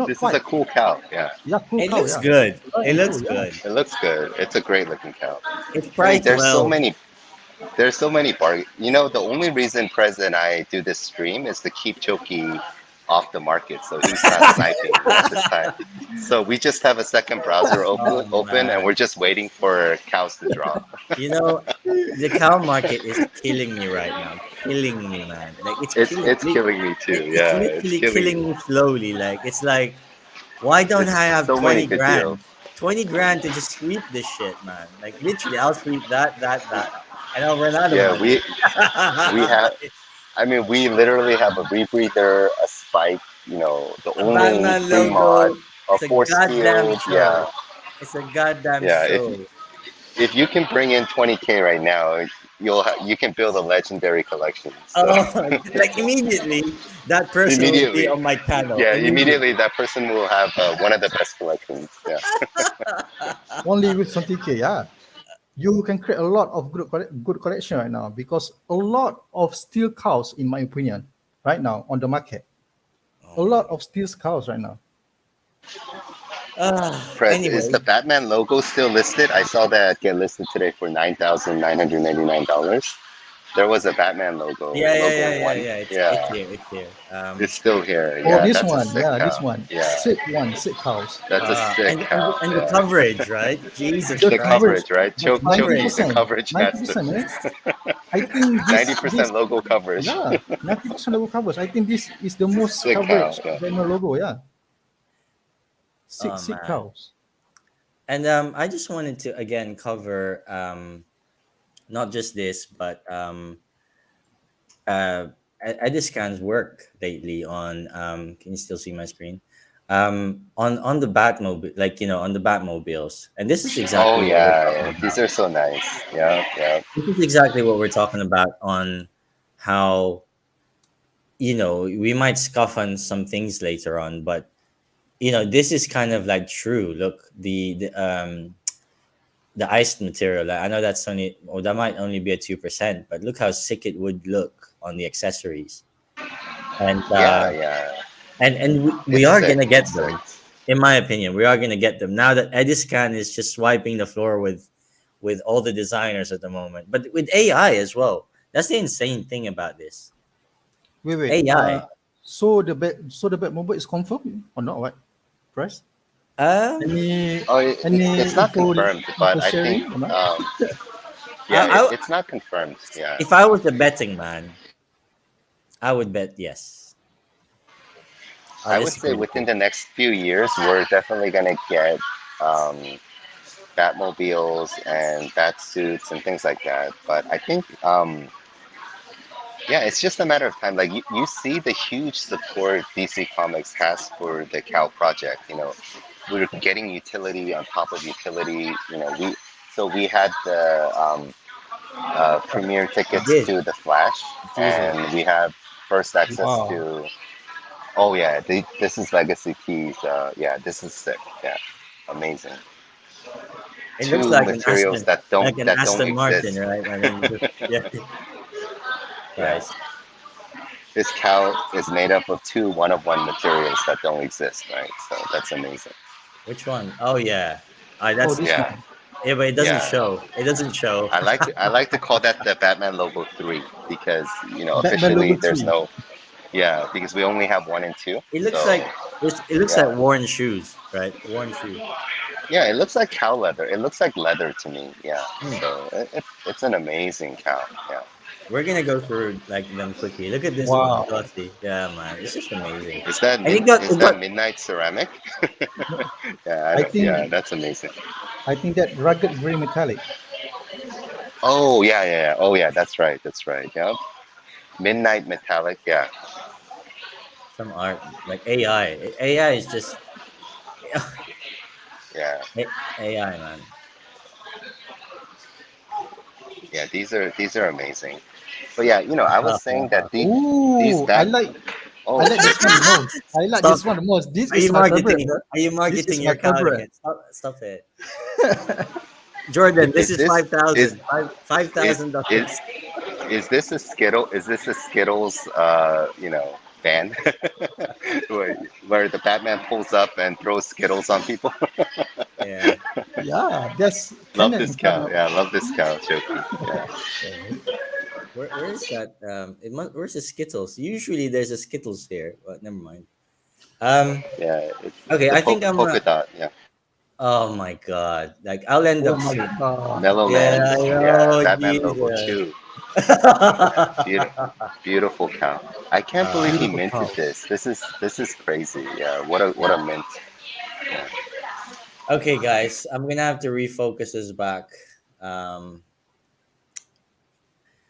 This is quite. a cool cow. Yeah, Yeah, cool It cow. looks Yeah, good. It very looks cool. Yeah. good. it looks good. It's a great looking cow. It's I mean, priced well. there's so many bargains. The only reason Prez and I do this stream is to keep Choki off the market, so he's not sniping at this time. So we just have a second browser Oh open, and we're man. just waiting for cows to drop. You know, the cow market is killing me right now. Killing me, man. Like it's It's killing it's killing me too. it's Yeah, it's literally killing me. killing me slowly. Like it's like Why don't Just I have so many 20 good deals. grand? 20 grand to just sweep this shit, man. Like literally, I'll sweep that, and I'll run out of Yeah, money. we have. I mean, we literally have a rebreather, a spike. You know, the A only Batman free mod, logo. a It's a force goddamn field. show. Yeah, It's a goddamn yeah. show. If you can bring in 20K right now, you can build a legendary collection. So Oh, like immediately, that person will be immediately, on my channel. yeah, immediately Immediately. that person will have one of the best collections. Yeah. Only with 20K, yeah. You can create a lot of good collection right now because a lot of steel cows, in my opinion, right now on the market. A Oh lot my. of steel cows right now. Fred, is Anyway, the Batman logo still listed? I saw that get listed today for $9,999. There was a Batman yeah, yeah, yeah, logo yeah, one. yeah. It's Yeah, here. It's here. it's still here. Oh, Yeah, this that's a one, sick yeah, this cow. one, Yeah, sick cows. that's a sick cow. And the Yeah, coverage, right? Jesus The the Christ. coverage, coverage, right? The Choki, coverage. the 90%, coverage master. 90%, man. I think this 90% logo coverage. yeah, 90% logo coverage. I think this is the most Sick cow. coverage Yeah. Batman logo, yeah. Oh Sick man. cows. And I just wanted to again cover not just this, but uh Ediscan's work lately on can you still see my screen? On the Batmobile, like on the Batmobiles. And this is Oh exactly what we're yeah, talking yeah, these about. are so nice. Yeah, yeah. This is exactly what we're talking about on how we might scuff on some things later on, but this is kind of like true. Look, the iced material. Like, I know that's only, or that might only be a 2%, but look how sick it would look on the accessories. And Yeah, yeah. we It's are sick. gonna get It's sick. them. In my opinion, we are gonna get them now that Ediscan is just swiping the floor with all the designers at the moment, but with AI as well. That's the insane thing about this Wait. AI. So the Batmobile is confirmed or not? What price? Um, Any Oh, any it's not confirmed, info but I think sharing or not? yeah, I, it's not confirmed. Yeah, if I was a betting man, I would bet yes. I'll I would just say put it within here. the next few years, we're definitely gonna get um, Batmobiles and Batsuits and things like that. But I think yeah, it's just a matter of time. Like you see the huge support DC Comics has for the Cow project. You know, we're getting utility on top of utility. You know, we had the premiere We tickets did. to the Flash, Jesus. and we have first access Wow. to. Oh yeah, this is Legacy Keys. Yeah, this is sick. Yeah, amazing. It looks Two materials like an that don't Aston Martin, exist. right? I mean, yeah. Yeah, Christ. this cow is made up of two one-of-one materials that don't exist, right? So that's amazing. Which one? Oh yeah. Oh, That's this Yeah, one. yeah, but it doesn't yeah. show. It doesn't show. I like to call that the Batman logo 3 because Batman officially logo there's 3. no, yeah, because we only have 1 and 2. It looks So like it looks like yeah, worn shoes, right? Worn shoe. yeah, it looks like cow leather. It looks like leather to me. Yeah, Hmm. so it's an amazing cow. Yeah. We're gonna go through like them quickly. Look at this one, Wow. glossy. Yeah, man, it's just amazing. And Is it that got midnight ceramic? No, Yeah, I think yeah, that's amazing. I think that rugged gray metallic. Oh yeah, yeah, yeah. Oh yeah, that's right. That's right. Yeah. Midnight metallic. Yeah. some art like AI. AI is just Yeah. AI, man. Yeah. These are amazing. But yeah, I was saying that these Ooh, bat. I Oh, like this one the most. I like Stop this one it. the most. This Are you is my favorite, marketing? bro. Are you This is marketing my your cow favorite. again? Stop it, Jordan. This is is this is five is thousand is dollars. is this a Skittle? Is this a Skittles? Band where the Batman pulls up and throws Skittles on people. Yeah. Yeah, that's Love canon this in front cow. of Yeah, I love this cow, Choki. Yeah, Yeah. Where is that? Where's the Skittles? Usually there's a Skittles here, but never mind. Um. yeah. It's Okay, the I think I'm. polka dot. Yeah, Oh my God! Like I'll end Oh up my soon. god. Mellow Yeah, Man's. I Yeah, know, Batman logo Jesus. too. Yeah, beautiful cow. I can't believe he Beautiful minted cows. this. This is crazy. Yeah, what a mint. Okay, guys, I'm gonna have to refocus this back. Um,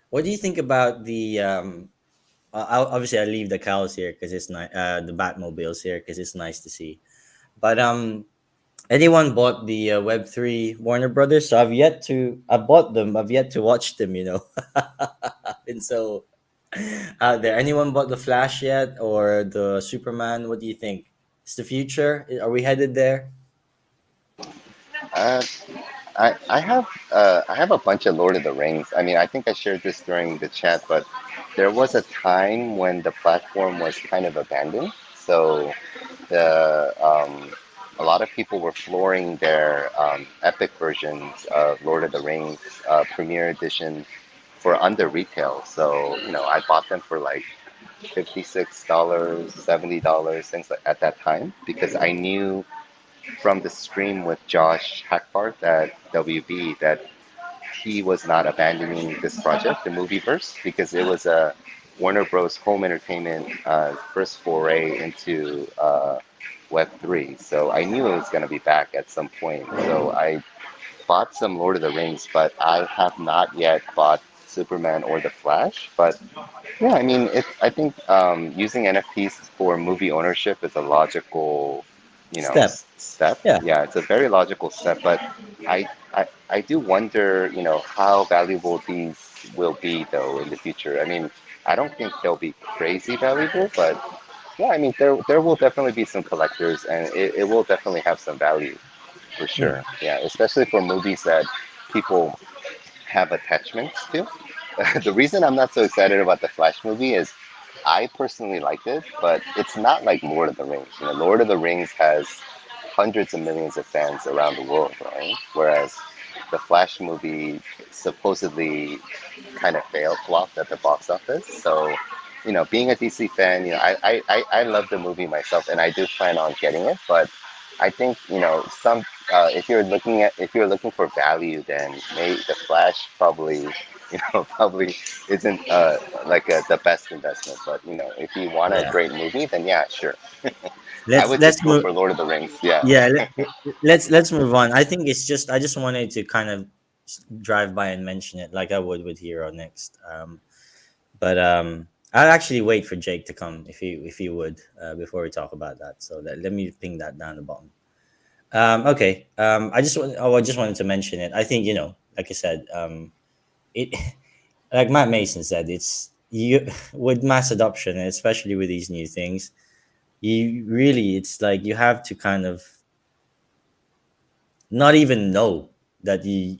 what do you think about the? Obviously, I leave the cows here because it's nice. The Batmobiles here because it's nice to see. But anyone bought the Web3 Warner Brothers? So I bought them. I've yet to watch them. I've been so out there. Anyone bought the Flash yet or the Superman? What do you think? It's the future. Are we headed there? Uh, I have a bunch of Lord of the Rings. I mean, I think I shared this during the chat, but there was a time when the platform was kind of abandoned. So the a lot of people were flooring their epic versions of Lord of the Rings Premier Edition for under retail. So I bought them for like $56, $70, things like at that time because I knew from the stream with Josh Hackbart at WB that he was not abandoning this project, the Movieverse, because it was a Warner Bros. Home Entertainment first foray into Web3. So I knew it was going to be back at some point. So I bought some Lord of the Rings, but I have not yet bought Superman or The Flash. But yeah, I mean, I think using NFTs for movie ownership is a logical, Step. step. Yeah. Yeah, it's a very logical step. But I do wonder, how valuable these will be though in the future. I mean, I don't think they'll be crazy valuable, but yeah, I mean, there will definitely be some collectors, and it will definitely have some value for Hmm. sure. Yeah, especially for movies that people have attachments to. The reason I'm not so excited about the Flash movie is I personally liked it, but it's not like Lord of the Rings. Lord of the Rings has hundreds of millions of fans around the world, right? Whereas the Flash movie supposedly kind of flopped at the box office. So, being a DC fan, I love the movie myself, and I do plan on getting it. But I think some if you're looking for value, then maybe the Flash probably probably isn't the best investment. But if you want a Yeah. great movie, then yeah, sure. I Let's would let's just go move. for Lord of the Rings. Yeah. Yeah. Let's move on. I think it's just I just wanted to kind of drive by and mention it like I would with Hero next. But I'll actually wait for Jake to come if he would before we talk about that. So let me ping that down the bottom. Okay. I just wanted to mention it. I think like I said, it like Matt Mason said, it's you with mass adoption, and especially with these new things. You really, it's like you have to kind of not even know that you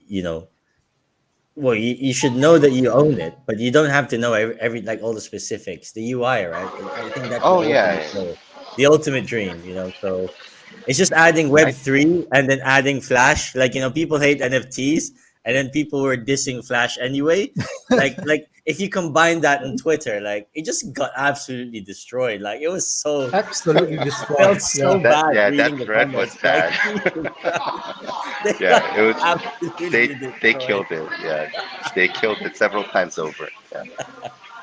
should know that you own it, but you don't have to know every like all the specifics, the UI, right? I think that's the Oh ultimate yeah. goal, the ultimate dream, so it's just adding I Web3 and then adding Flash. Like, people hate NFTs, and then people were dissing Flash anyway. Like if you combine that on Twitter, like it just got absolutely destroyed. Like it was so Absolutely I destroyed. felt so Yeah. bad that reading the thread was comments. Like bad. Jesus Christ. They got Yeah, it was. They absolutely they destroyed. killed it. Yeah, they killed it several times over. Yeah,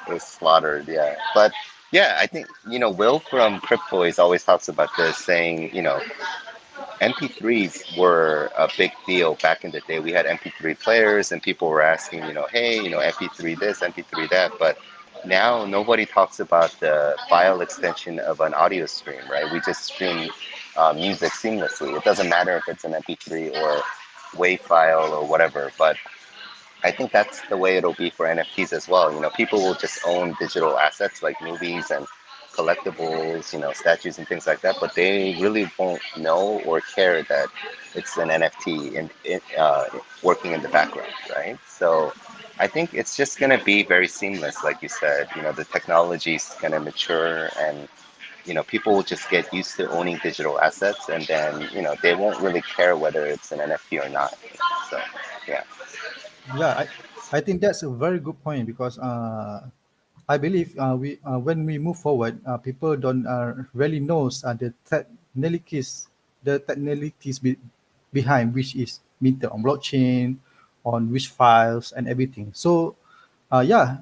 it was slaughtered. Yeah, but yeah, I think Will from Cryptoys always talks about this, saying MP3s were a big deal back in the day. We had MP3 players, and people were asking, hey, MP3 this, MP3 that, but now nobody talks about the file extension of an audio stream, right? We just stream music seamlessly. It doesn't matter if it's an MP3 or WAV file or whatever, but I think that's the way it'll be for NFTs as well. People will just own digital assets like movies and collectibles, statues and things like that, but they really won't know or care that it's an NFT working in the background, right? So I think it's just going to be very seamless, like you said. The technology is going to mature, and people will just get used to owning digital assets, and then they won't really care whether it's an NFT or not. So yeah. Yeah, I think that's a very good point because I believe we when we move forward, people don't really knows the technicalities behind which is minted on blockchain, on which files and everything. So, yeah,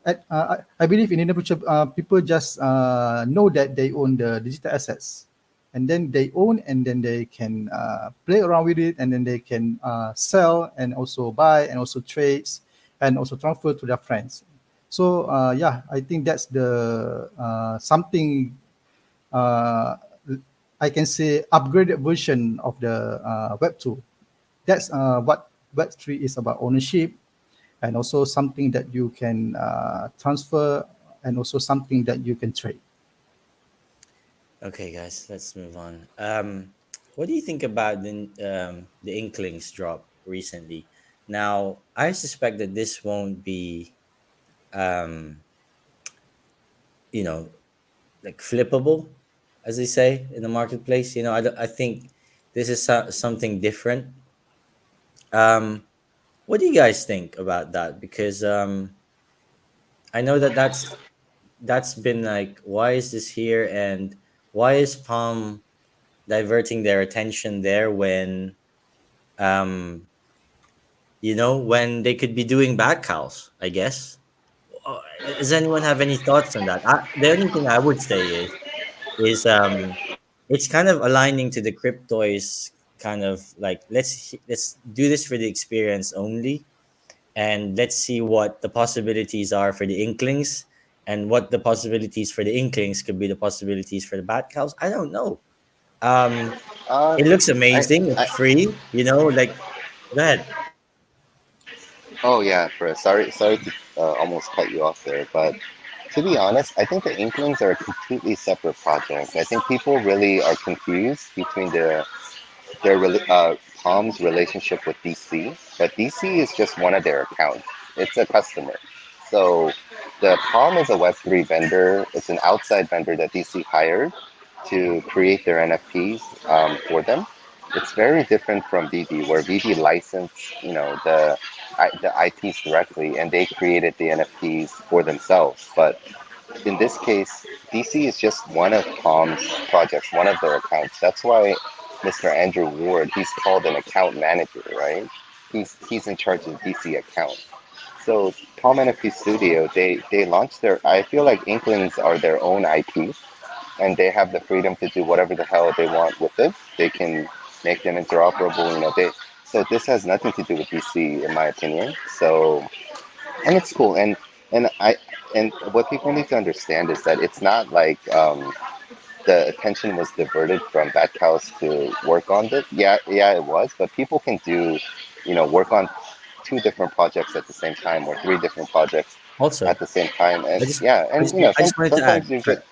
I believe in the future, people just know that they own the digital assets. and then they own, and then they can play around with it, and then they can sell and also buy and also trades and also transfer to their friends. So yeah, I think that's the something I can say upgraded version of the Web2. That's what Web3 is about: ownership, and also something that you can transfer, and also something that you can trade. Okay, guys, let's move on. What do you think about the Inklings drop recently? Now, I suspect that this won't be, um, you know, like flippable, as they say in the marketplace. I think this is something different. Um, what do you guys think about that? Because I know that that's been like, why is this here, and why is Palm diverting their attention there when um when they could be doing Batcowls, I guess. Does anyone have any thoughts on that? The only thing I would say is it's kind of aligning to the cryptois, kind of like, let's do this for the experience only, and let's see what the possibilities are for the Inklings, and what the possibilities for the Inklings could be the possibilities for the Batcowls. I don't know. um Uh, it looks I, amazing, I, it's free, like, go ahead. oh yeah, sorry to almost cut you off there, but to be honest, I think the Inklings are a completely separate project. I think people really are confused between Palm's relationship with DC, but DC is just one of their accounts. It's a customer. So the Palm is a Web3 vendor. It's an outside vendor that DC hired to create their NFTs for them. It's very different from Veve, where Veve licensed, the IPs directly, and they created the NFTs for themselves. But in this case, DC is just one of Palm's projects, one of their accounts. That's why Mr. Andrew Ward, he's called an account manager, right? He's in charge of DC account. So Palm NFT Studio, they launched their. I feel like Inklings are their own IP, and they have the freedom to do whatever the hell they want with it. They can make them interoperable. So this has nothing to do with DC, in my opinion. So and it's cool. And what people need to understand is that it's not like the attention was diverted from Batcowls to work on it. Yeah, it was, but people can do, work on two different projects at the same time, or three different projects Also, at the same time. And I just, yeah, I and just, I just wanted to add. sometimes you Sorry. just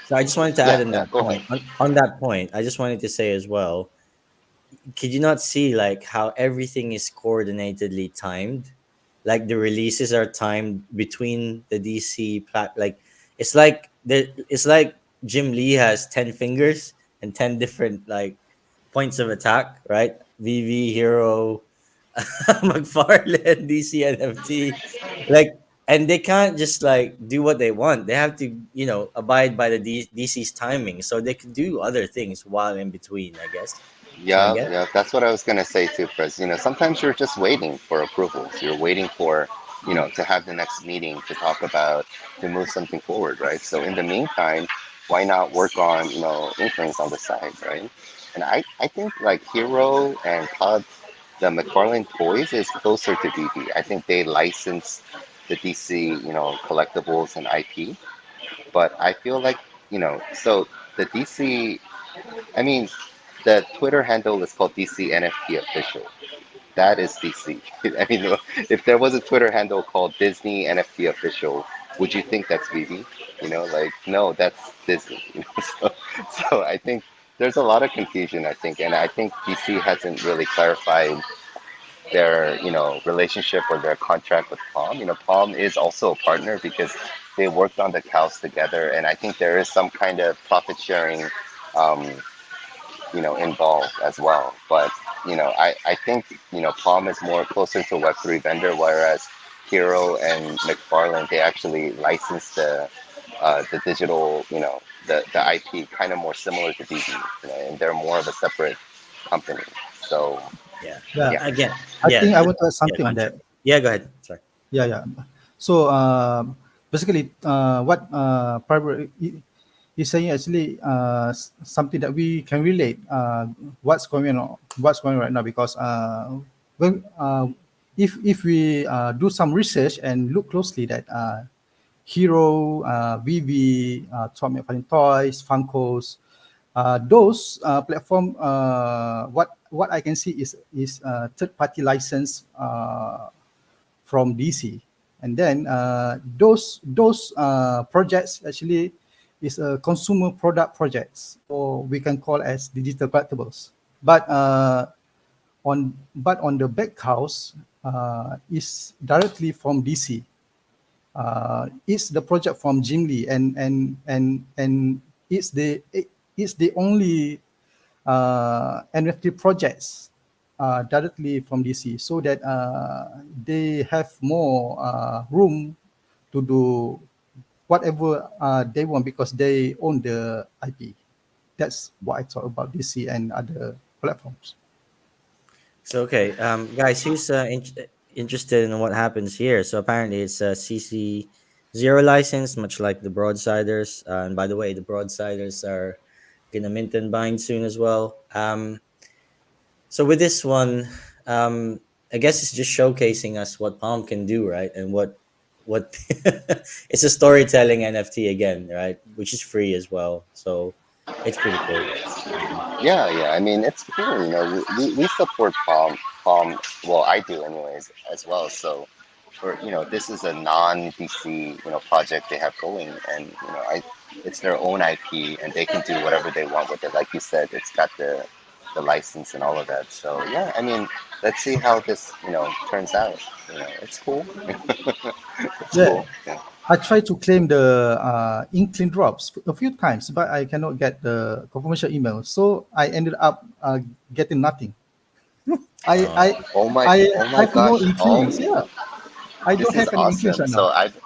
So I just wanted to add yeah, on yeah. that Go ahead. point. On that point, I just wanted to say as well. Could you not see like how everything is coordinatedly timed? Like the releases are timed between the DC like it's like Jim Lee has 10 fingers and 10 different like points of attack, right? VV Hero, McFarlane, DC NFT, like, and they can't just like do what they want. They have to, abide by the DC's timing, so they can do other things while in between, I guess. That's what I Yeah, get. yeah, that's what I was gonna say too, Chris. Sometimes you're just waiting for approvals. You're waiting for, to have the next meeting to talk about to move something forward, right? So in the meantime, why not work on, Inklings on the side, right? And I think like Hero and Todd, the McFarlane Toys is closer to BB. I think they license the DC, collectibles and IP. But I feel like, so the DC I mean, the Twitter handle is called DC NFT Official. That is DC. I mean, if there was a Twitter handle called Disney NFT Official, would you think that's BB? Like, no, that's Disney. So I think there's a lot of confusion, I think. And I think DC hasn't really clarified their, relationship or their contract with Palm. Palm is also a partner because they worked on the Cowls together. And I think there is some kind of profit sharing um, involved as well. But I think Palm is more closer to Web3 vendor, whereas Hero and McFarlane they actually license the digital the IP kind of more similar to BB, and they're more of a separate company. So Yeah. Yeah, yeah, Again, I yeah. think I want to add Yeah. something on that. Contract. Yeah. Go ahead. Sorry. Yeah, yeah. So basically, what PirateBro he's saying actually something that we can relate. What's going on? What's going on right now? Because when if we do some research and look closely that Hero, Veve, Todd McFarlane Toys, Funkos, those platform. What I can see is third party license from DC, and then those projects actually is a consumer product projects, or we can call as digital collectibles. But on the Batcowls is directly from DC. It's the project from Jim Lee, and it's the only NFT projects directly from DC, so that they have more room to do whatever they want because they own the IP. That's what I thought about DC and other platforms. So okay, guys, who's interested in what happens here? So apparently it's a CC0 license, much like the Broadsiders. And by the way, the Broadsiders are gonna mint and bind soon as well. So with this one, I guess it's just showcasing us what Palm can do, right? And what it's a storytelling NFT again, right? Which is free as well. So it's pretty cool. Yeah. I mean, it's cool. We support Palm. Well, I do, anyways, as well. So, this is a non-DC, project they have going, and it's their own IP, and they can do whatever they want with it. Like you said, it's got the license and all of that. So yeah, I mean, let's see how this, turns out. It's cool. It's Yeah, cool. Yeah. I tried to claim the Inkling drops a few times, but I cannot get the confirmation email. So I ended up getting nothing. I Uh, I I Oh my have no gosh. Oh, Inklings. Yeah, I this don't is have any Inklings awesome. right So now.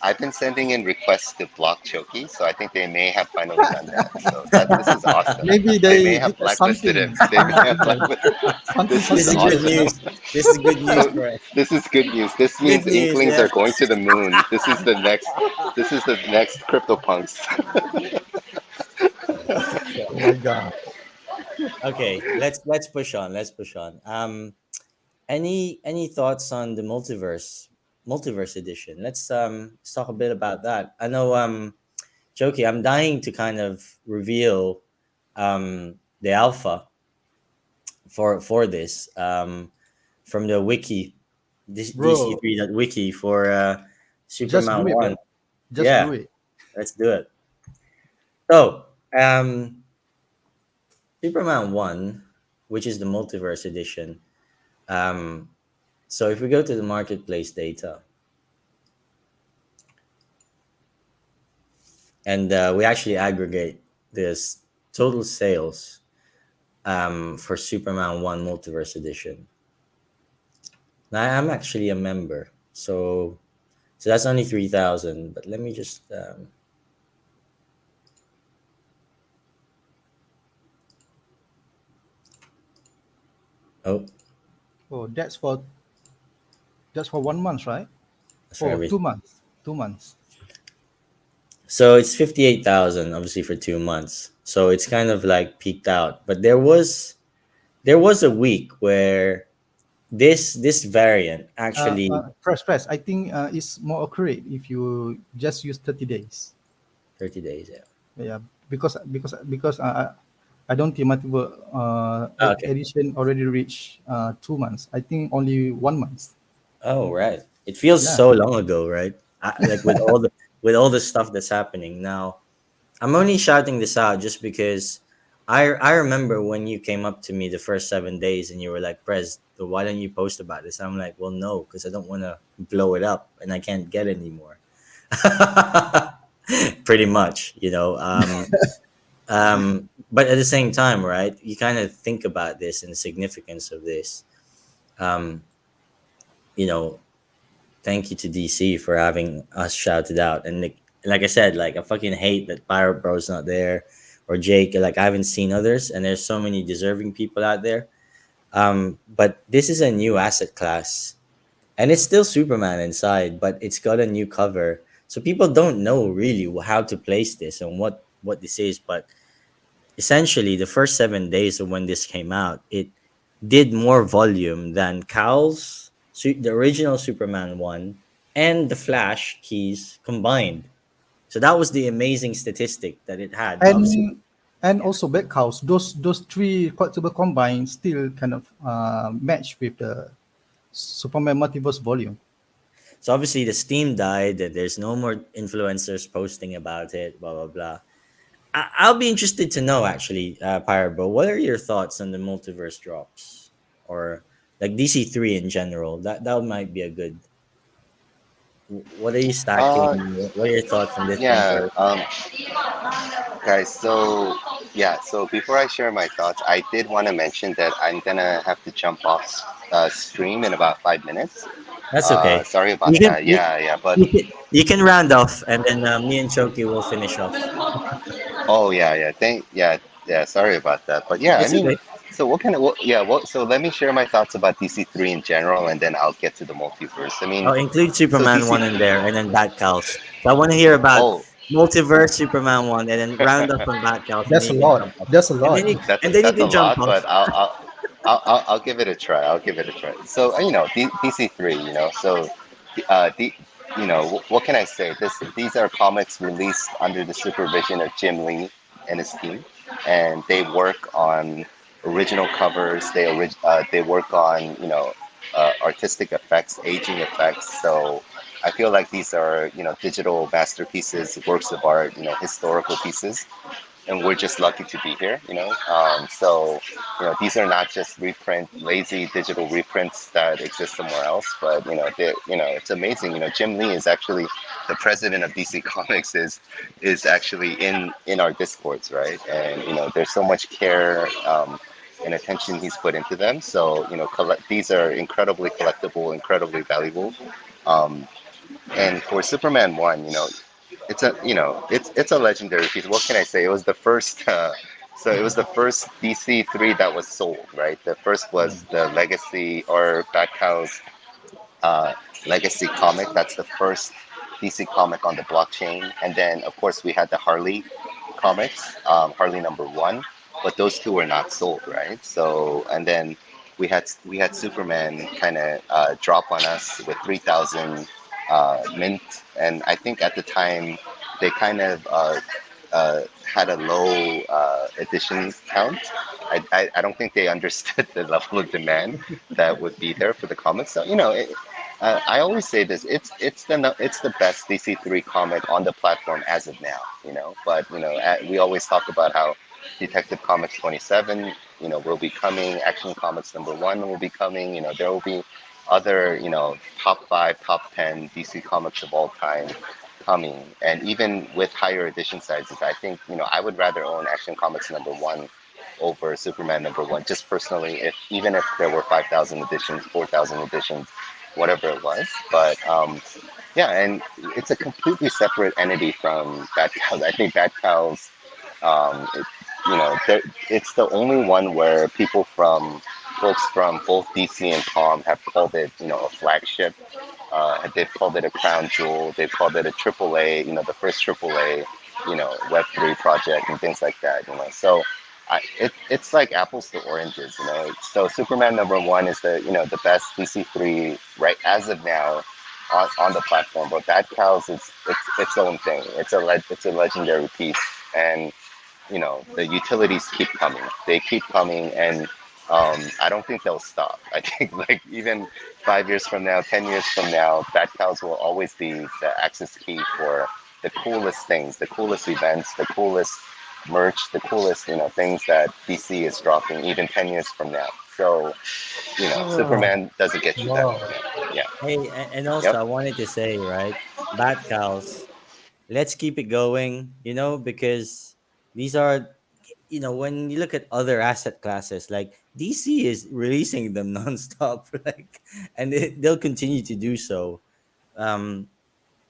I've been sending in requests to block Choki, so I think they may have finally done that. So that this is awesome. Maybe They they may have did blacklisted something him. They on may my have email. blacklisted. Something, This is this something is good awesome. happened. news. This is good news So for us. this is good news. This Good means news, Inklings yeah. are going to the moon. This is the next. This is the next CryptoPunks. Oh my god. Okay, let's push on. Let's push on. Any thoughts on the multiverse edition? Let's talk a bit about that. I know Choki, I'm dying to kind of reveal the alpha for this from the wiki, this Bro, DC3.wiki for just Superman do it, 1. bro. Just Yeah, do it. let's do it. So, Superman 1, which is the multiverse edition. Um, so if we go to the marketplace data and we actually aggregate this total sales for Superman 1 multiverse edition. Now I'm actually a member, so that's only 3,000. But let me just oh, Oh, that's for 1 month, right? that's for Oh, everything. 2 months. 2 months. So it's 58,000, obviously for 2 months. So it's kind of like peaked out. But there was a week where this variant actually Press. I think it's more accurate if you just use 30 days. 30 days. Yeah. Yeah, because I don't think multiple Okay. edition already reached 2 months. I think only 1 month. Oh, right. It feels Yeah. so long ago, right? Like with all the stuff that's happening now. I'm only shouting this out just because I remember when you came up to me the first 7 days and you were like, Prez, why don't you post about this? I'm like, well, no, because I don't want to blow it up and I can't get anymore. Pretty much, but at the same time, right? You kind of think about this and the significance of this. Um, you know, thank you to DC for having us shouted out. And like I said, like I fucking hate that PirateBro's not there or Jake. Like I haven't seen others, and there's so many deserving people out there. But this is a new asset class, and it's still Superman inside, but it's got a new cover. So people don't know really how to place this and what this is, but essentially the first 7 days of when this came out, it did more volume than Cowls, the original Superman one, and the Flash keys combined. So that was the amazing statistic that it had. Obviously, And yeah. also Batcowls, those three collectible combined still kind of match with the Superman multiverse volume. So obviously the Steam died, and there's no more influencers posting about it. Blah blah blah. I'll be interested to know actually, PirateBro, what are your thoughts on the multiverse drops, or like DC 3 in general? That might be a good. What are you stacking? Uh, What are your thoughts on this one yeah. first? Guys. So yeah. So before I share my thoughts, I did want to mention that I'm gonna have to jump off stream in about 5 minutes. That's okay. Sorry about You can that. Yeah, yeah. But you can round off, and then me and Choki will finish off. oh yeah, yeah. Yeah. Sorry about that. But yeah, I It's mean, okay. so what kind of what? Yeah. What? So let me share my thoughts about DC 3 in general, and then I'll get to the multiverse. I mean, I'll include so Superman DC. one in there, and then Batcowls. So I want to hear about Oh, multiverse Superman one, and then round up on Batcowls, and then That's a you can lot. jump off, That's a and lot. then you that's a can jump lot, off. but I'll give it a try. I'll give it a try. So DC 3, so the what can I say? These are comics released under the supervision of Jim Lee and his team, and they work on original covers. They work on artistic effects, aging effects. So I feel like these are digital masterpieces, works of art, historical pieces, and we're just lucky to be here, so these are not just lazy digital reprints that exist somewhere else, but it's amazing. Jim Lee is actually the president of DC Comics, is actually in our discords, right? And there's so much care and attention he's put into them. So these are incredibly collectible, incredibly valuable. um, and for Superman 1, it's a legendary piece. What can I say? It was the first it was the first DC 3 that was sold, right? The first was the Legacy, or Batcowls uh, Legacy comic. That's the first DC comic on the blockchain. And then of course we had the Harley comics, Harley #1, but those two were not sold, right? So, and then we had Superman kind of drop on us with 3,000 mint, and I think at the time they kind of had a low edition count. I don't think they understood the level of demand that would be there for the comics. So I always say this: it's the best DC 3 comic on the platform as of now. But we always talk about how Detective Comics 27, will be coming. Action Comics #1 will be coming. There will be other, top 5, top 10 DC comics of all time coming, and even with higher edition sizes. I think I would rather own Action Comics #1 over Superman #1, just personally, if even if there were 5,000 editions, 4,000 editions, whatever it was. But yeah, and it's a completely separate entity from Batcowls. I think Batcowls, it, it's the only one where folks from both DC and Palm have called it, a flagship. They've called it a crown jewel. They've called it a triple A, the first triple A, Web3 project and things like that. So it's like apples to oranges. So Superman #1 is the best DC 3 right as of now on the platform. But Bad Cows is its own thing. It's a legendary piece, and the utilities keep coming. They keep coming, and I don't think they'll stop. I think like even 5 years from now, 10 years from now, Bat Cows will always be the access key for the coolest things, the coolest events, the coolest merch, the coolest things that DC is dropping even 10 years from now. So Superman doesn't get you that. Wow. Yeah. Hey, and Yep. also I wanted to say, right, Batcowls, let's keep it going, because these are, when you look at other asset classes, like DC is releasing them nonstop, like, and they'll continue to do so. Um,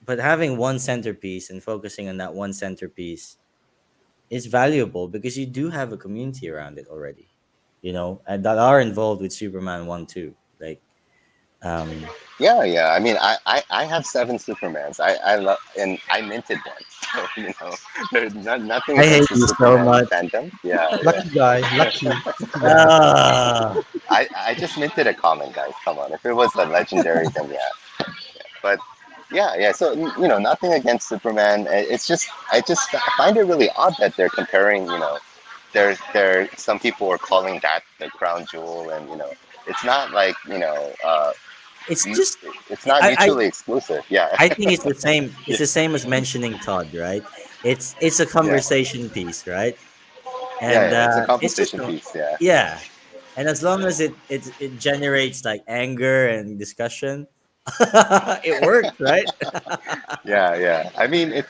but having one centerpiece and focusing on that one centerpiece is valuable because you do have a community around it already, and that are involved with Superman 1 too. Like, Yeah. I mean, I have 7 Supermans. I love, and I minted one. So there's nothing I hate against the you so Superman much. fandom. Yeah. Lucky guy, lucky guy. Ah, I just minted a common, guys. Come on, if it was a legendary, then yeah. But yeah. So nothing against Superman. It's just I just find it really odd that they're comparing. There some people are calling that the crown jewel, and it's not like it's mu- just it's not I mutually exclusive. Yeah. I think it's the same. It's Yeah. the same as mentioning Todd, right? It's a Yeah. conversation piece, right? Yeah. And Yeah. It's a it's just conversation piece. Yeah. yeah. And as long as it generates like anger and discussion, it works, right? Yeah. I mean,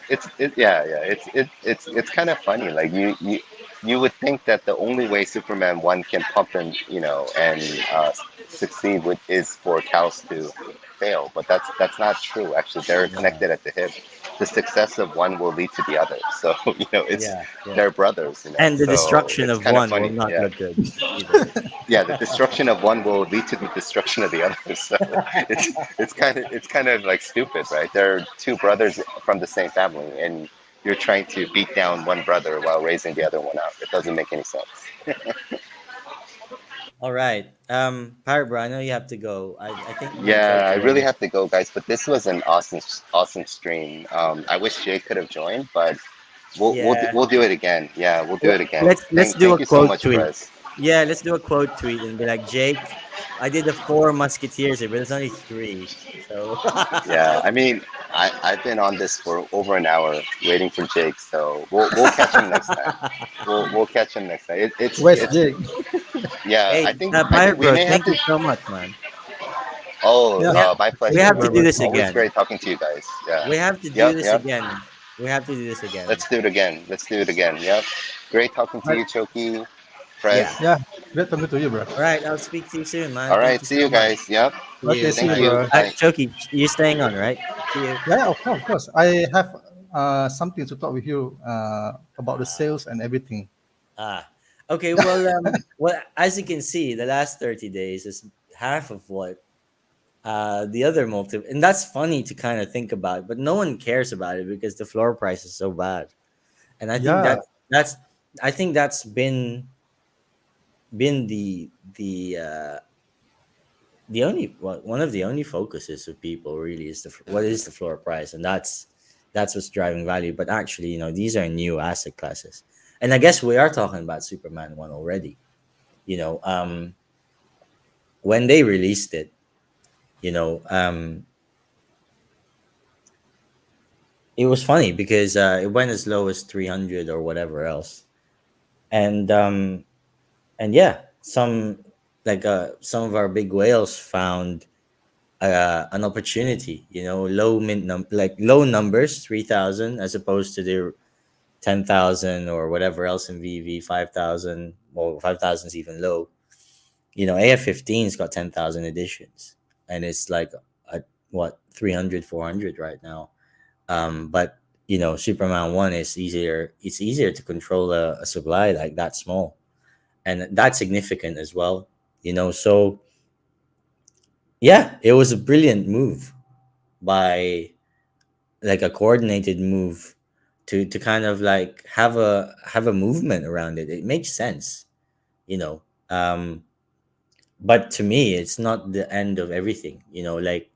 yeah. It's kind of funny. Like you would think that the only way Superman one can pump and succeed is for Cowls to fail, but that's not true. Actually, they're Yeah, connected at the hip. The success of one will lead to the other. So it's yeah. they're brothers. And the So destruction it's of kind of one will funny. not Yeah. look good either. Yeah, the destruction of one will lead to the destruction of the other. So it's kind of like stupid, right? They're two brothers from the same family, and you're trying to beat down one brother while raising the other one out. It doesn't make any sense. All right. PirateBro, I know you have to go. I think me and Yeah, I Choki really are have to go, guys. But this was an awesome stream. I wish Jay could have joined, but yeah. we'll do it again. Yeah, we'll do it again. Let's do Thank a you so quote much, tweet. Prez. Yeah, let's do a quote tweet and be like, Jake, I did the 4 Musketeers here, but there's only 3. So Yeah, I mean, I've been on this for over an hour waiting for Jake, so we'll catch him next time. We'll catch him next time. Where's It's Jake? yeah. hey, I think Pirate we Bro, may have thank to. you so much, man. Oh, Yeah, my We thank pleasure. you have to very do much. this Always again. great talking to you guys. Yeah. We have to do Yep. this Yep. again. We have to do this again. Let's do it again. Let's do it again. Yep. Great talking to Right. you, Choki, Prez. Yeah. Yeah, great talking to you, bro. All right. I'll speak to you soon, man. All Thank right. you See so you much. guys. Yep. See Okay, you. see you, Thank Bye. you. bro. Bye. Choki, you staying on, right? See you. Yeah, of course. I have something to talk with you about the sales and everything. Ah. Okay. Well, as you can see, the last 30 days is half of what the other multi, and that's funny to kind of think about, but no one cares about it because the floor price is so bad. And I think Yeah, that's I think that's been the only one of the only focuses of people really is what is the floor price, and that's what's driving value. But actually, these are new asset classes, and I guess we are talking about Superman one already. You know, when they released it, you know, it was funny because it went as low as 300 or whatever else, and yeah, some of our big whales found an opportunity, low numbers, 3,000 as opposed to the 10,000 or whatever else in VV, 5,000. Well, 5,000 is even low. AF15's got 10,000 editions, and it's like at what, 300, 400 right now. But Superman 1 is easier. It's easier to control a supply like that small, and that's significant as well. So yeah, it was a brilliant move by, like, a coordinated move to kind of like have a movement around it. It makes sense, you know. But to me, it's not the end of everything. Like,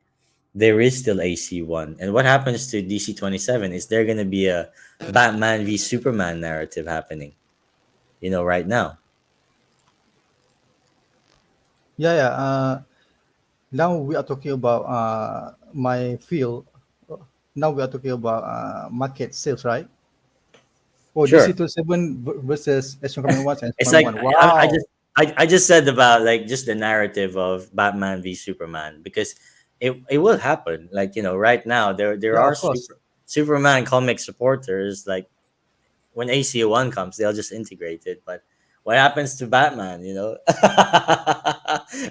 there is still AC1, and what happens to DC27? Is there gonna be a Batman v Superman narrative happening? Right now. yeah. Now we are talking about my field. Now we are talking about market sales, right? Oh, Sure. DC27 versus Asian Common 1 and It's Common like 1. I Wow. just I just said about, like, just the narrative of Batman v Superman, because it will happen. Like, right now there Yeah, are of course. Superman comic supporters. Like, when AC1 comes, they'll just integrate it. But what happens to Batman?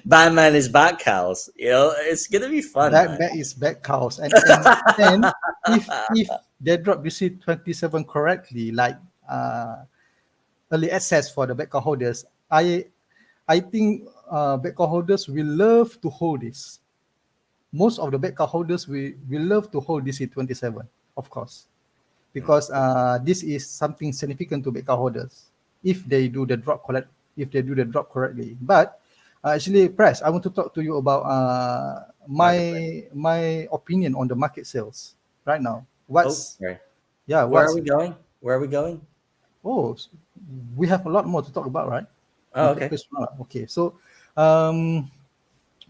Batman is Batcowls. It's gonna be fun, man. That is bad cows. And if they drop DC27 correctly, like uh, early access for the background holders, I think background holders will love to hold this. most of the Batcowl holders we love to hold DC27, of course, because this is something significant to Batcowl holders if they do the drop correctly. But actually, Press, I want to talk to you about my opinion on the market sales right now. Oh, right. Yeah, Where are we going? Where are we going? oh, we have a lot more to talk about, right? Oh, okay. Marketplace. Okay, so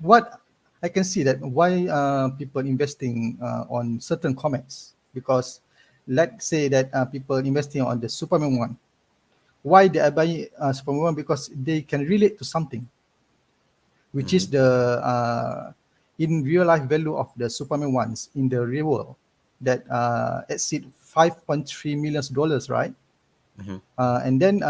what I can see that why people investing on certain comics, because let's say that people investing on the Superman one, why they are buying Superman one, because they can relate to something, which is the in real life value of the Superman ones in the real world that exceed $5.3 million, right? Mhm. And then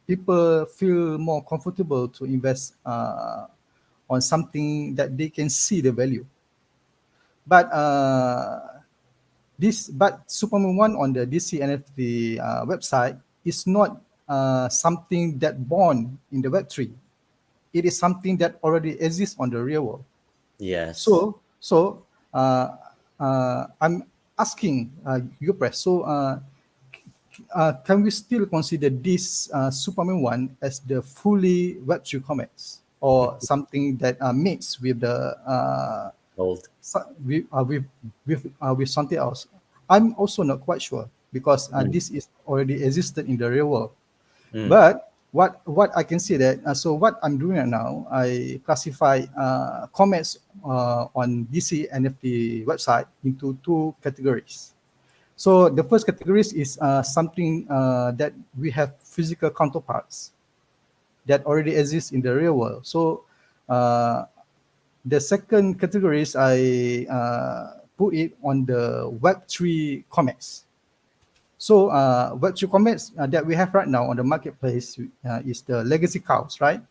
people feel more comfortable to invest on something that they can see the value. But Superman One on the DC NFT website is not something that born in the Web3. It is something that already exists on the real world. Yes. So I'm asking you, Press. So can we still consider this Superman one as the fully Web3 comics, or something that mixed with the Old. with something else? I'm also not quite sure, because this is already existed in the real world. Mm. But what I can see that so what I'm doing right now, I classify comments on DC NFT website into two categories. So the first category is something that we have physical counterparts that already exist in the real world. So the second category is I put it on the Web3 comics. So Web3 comics that we have right now on the marketplace is the legacy Cowls, right?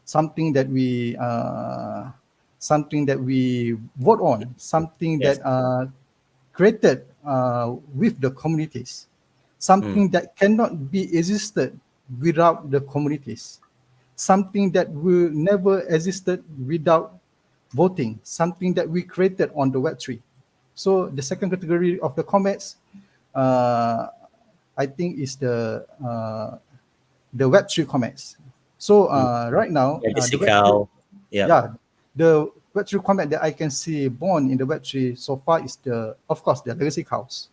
Something that we vote on, something Yes. that created with the communities, something that cannot be existed without the communities, something that will never existed without voting, something that we created on the Web3. So the second category of the comments, I think, is the Web3 comments. So right now, Legacy the Web3, cow. Yeah. yeah, the Web3 comment that I can see born in the Web3 so far is of course, the legacy Cowls.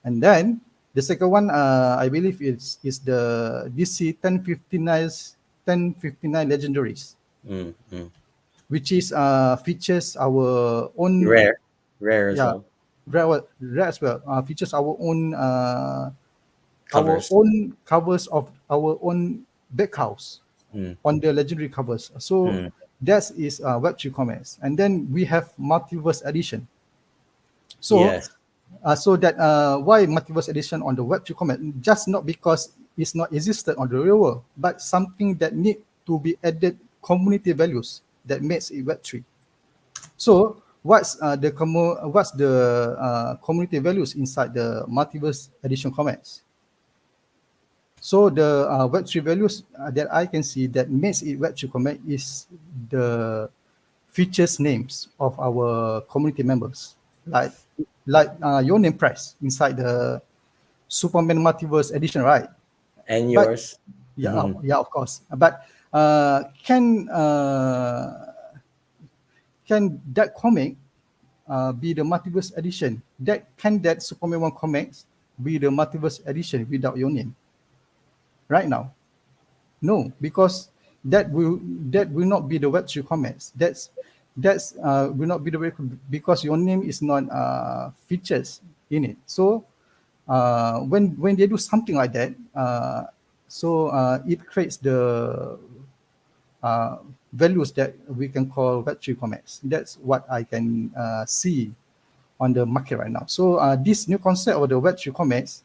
And then the second one, I believe is the DC 1059 legendaries, Mm, mm. which is features our own, Rare. Rare as yeah, well. rare as well. Features our Covers. own covers of our own Batcowls Mm, on the legendary covers. So mm. that is Web3 comments. And then we have Multiverse Edition. So Yes. why Multiverse Edition on the Web3 comment? Just not because it's not existed on the real world, but something that need to be added community values that makes it Web3. So what's the community values inside the Multiverse Edition comments? So the Web3 values that I can see that makes it Web3 comment is the features names of our community members, like your name price inside the Superman Multiverse Edition, right? And But yours. yeah, Mhm. yeah, of course. But can that comic be the Multiverse Edition? That Superman one comics be the Multiverse Edition without your name? Right now, no, because that will not be the Web3 comments. That's will not be the because your name is not features in it. So when they do something like that, it creates the values that we can call Web3 comments. That's what I can see on the market right now. So this new concept of the Web3 comments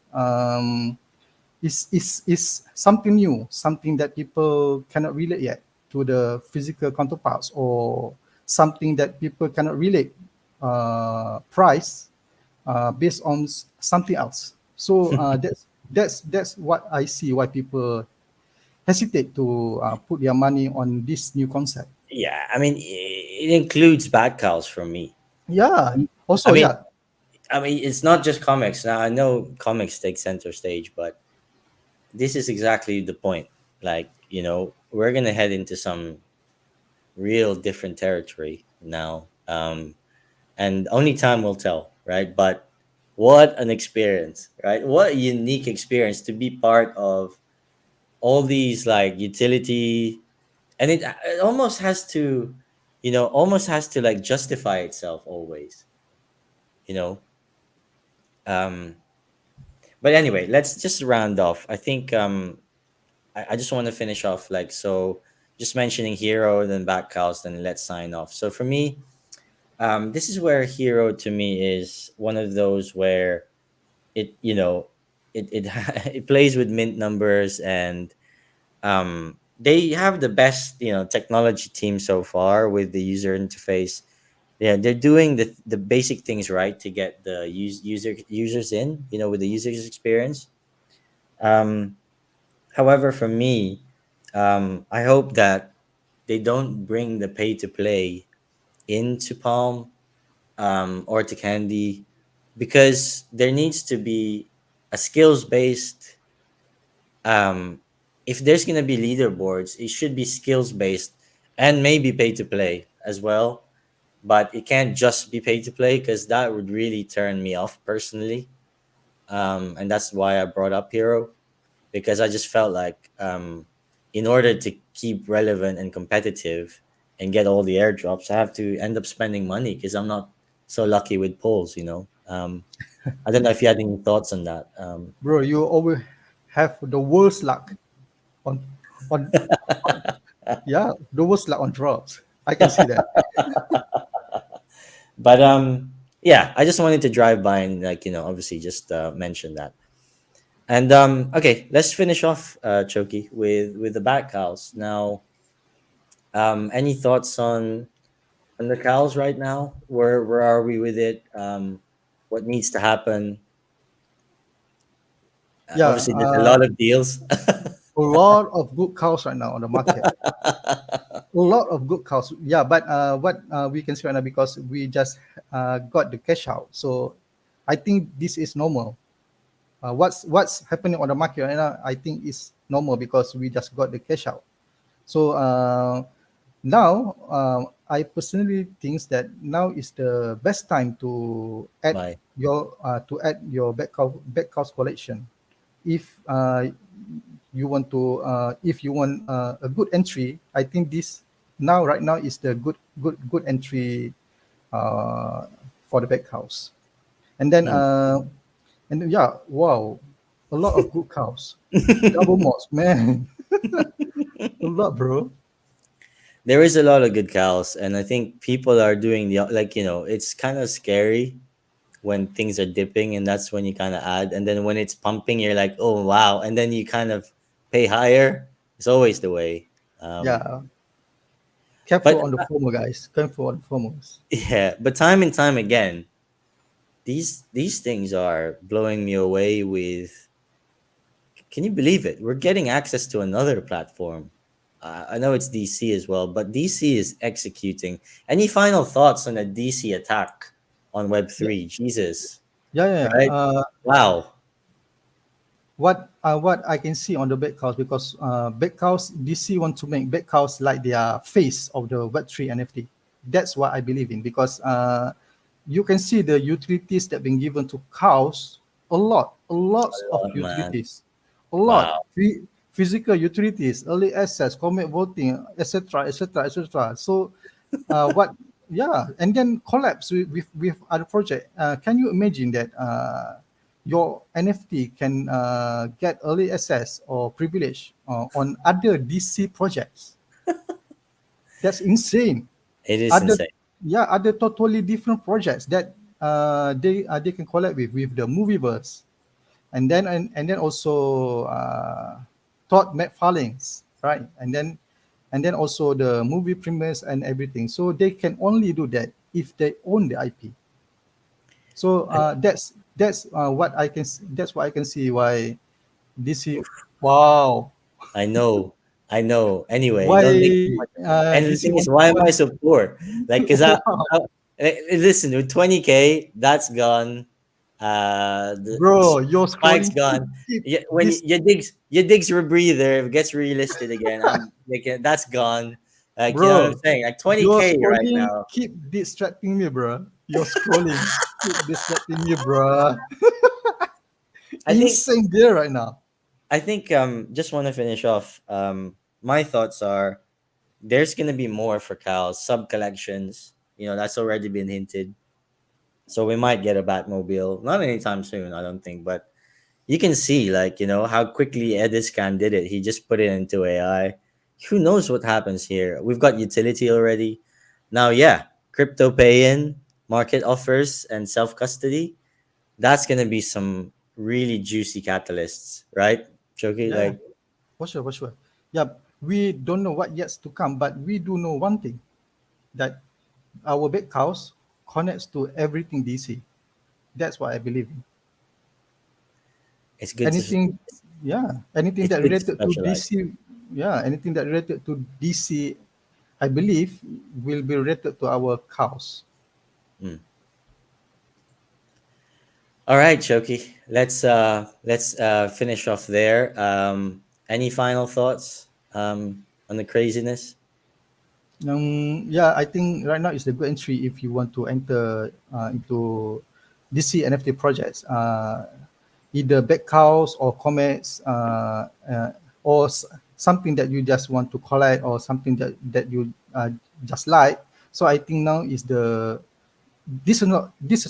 is something new, something that people cannot relate yet to the physical counterparts, or something that people cannot relate price based on something else. So that's what I see why people hesitate to put their money on this new concept. Yeah. I mean, it includes Batcowls for me. Yeah. I Also, mean, yeah. it's not just comics. Now I know comics take center stage, but this is exactly the point. Like, we're gonna head into some real different territory now. And only time will tell, right? But what an experience, right? What a unique experience to be part of all these like utility, and it almost has to, almost has to like justify itself always, you know. Um, but anyway, let's just round off. I think I just want to finish off like so, just mentioning Hero, then Batcowls, then let's sign off. So for me, this is where Hero to me is one of those where it it it plays with mint numbers, and they have the best technology team so far with the user interface. Yeah, they're doing the basic things right to get the users in, with the user's experience. um However, for me, I hope that they don't bring the pay to play into Palm, or to Candy, because there needs to be a skills based. Um, if there's gonna be leaderboards, it should be skills based and maybe pay to play as well. But it can't just be pay to play, because that would really turn me off personally. And that's why I brought up Hero, because I just felt like, in order to keep relevant and competitive and get all the airdrops, I have to end up spending money because I'm not so lucky with polls. I don't know if you had any thoughts on that. Bro, you always have the worst luck on on yeah, the worst luck on drops. I can see that. But yeah, I just wanted to drive by and like obviously just mention that. And okay, let's finish off, Choki, with the Batcowls now. Any thoughts on the Cowls right now? Where are we with it? What needs to happen? Yeah, Obviously, there's a lot of deals. a lot of good cows right now on the market. A lot of good cows. Yeah, but what we can see right now, because we just got the cash out, so I think this is normal. What's happening on the market right now, I think is normal because we just got the cash out. So now I personally think that now is the best time to add Bye. your back cows collection. If you want to if you want a good entry, I think this now right now is the good entry uh, for the back house. And then Hmm. yeah, wow, a lot of good cows, double mods, man. A lot, bro. There is a lot of good cows, and I think people are doing like it's kind of scary when things are dipping, and that's when you kind of add, and then when it's pumping, you're like, oh wow, and then you kind of pay higher. It's always the way. Um, Yeah, careful but on the FOMO, guys. Careful on the FOMOs. yeah, but time and time again, these things are blowing me away with. Can you believe it? We're getting access to another platform. I know it's DC as well, but DC is executing. Any final thoughts on a DC attack on Yeah, Web3? Jesus, yeah. right? Wow. What I can see on the bed cows, because bed cows DC want to make bed cows like their face of the Web3 NFT. That's what I believe in, because you can see the utilities that been given to cows, a lots of Oh, man. utilities, a lot. Wow. Physical utilities, early access, comment voting, etc., etc., etc. So what yeah, and then collapse with other project. Can you imagine that your NFT can get early access or privilege on other DC projects? That's insane. It is Other, insane. yeah, other totally different projects that they can collab with the Movieverse, and then also Todd Mcfarlane's, right, and then also the movie premieres and everything. So they can only do that if they own the IP. So that's what I can that's what I can see why DC. Wow, I know. I know. Anyway, why don't make too much of it. And the DC thing is, want why am I want so poor? Like, cause wow. Listen, with 20K, that's gone. The Bro, your spike's scrolling gone. keep Yeah, when this, your digs rebreather gets relisted again, I'm like that's gone. Like, you know what I'm bro. saying? Like Your 20K right scrolling now. keep distracting me, bro. Your scrolling keep distracting me, bro. I think Insane there right now. just want to finish off. My thoughts are there's gonna be more for Cowls sub collections. You know, that's already been hinted. So we might get a Batmobile, not anytime soon, I don't think, but you can see, like, you know, how quickly Ediscan did it. He just put it into AI. Who knows what happens here? We've got utility already. Now, yeah, crypto pay in, market offers, and self custody. That's gonna be some really juicy catalysts, right? Choki, Yeah, yeah, like for sure, for sure. Yeah, we don't know what yet to come, but we do know one thing, that our big cows connects to everything DC. That's what I believe in. it's good to Anything, yeah, anything it's that good to related to specialize. DC, yeah, anything that related to DC, I believe will be related to our cows. Mm. All right, Choki. Let's finish off there. Any final thoughts on the craziness? Yeah, I think right now is the good entry if you want to enter into DC NFT projects. Either Batcowls or comets, or something that you just want to collect, or something that you just like. So I think now is the this is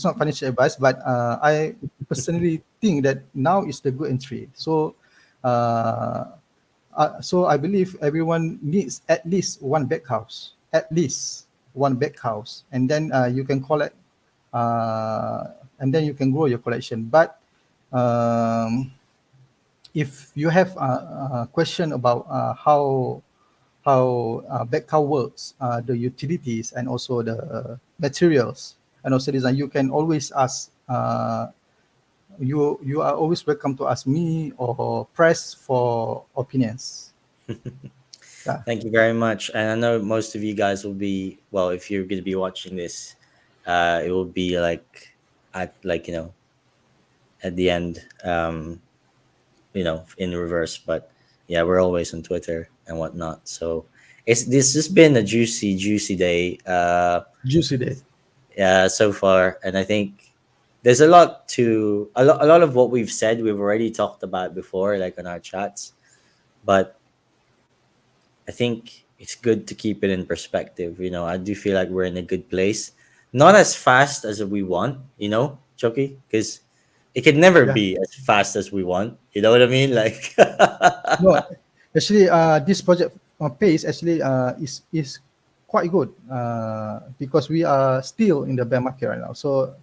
not financial advice, but I personally think that now is the good entry. Uh, so I believe everyone needs at least one back house, and then you can collect, and then you can grow your collection. But um, if you have a question about how backhouse works, the utilities, and also the materials, and also design, you can always ask. You are always welcome to ask me or press for opinions. Yeah. Thank you very much. And I know most of you guys will be, well, if you're going to be watching this, it will be like at, like, you know, at the end, you know, in reverse. But yeah, we're always on Twitter and whatnot. So it's this has been a juicy day. Juicy day. Yeah, so far, and I think there's a lot a lot of what we've said we've already talked about before, like on our chats. But I think it's good to keep it in perspective. You know, I do feel like we're in a good place. Not as fast as we want, you know, Chucky, because it can never Yeah. be as fast as we want. You know what I mean? Like, No, actually, this project pace actually is quite good, because we are still in the bear market right now. So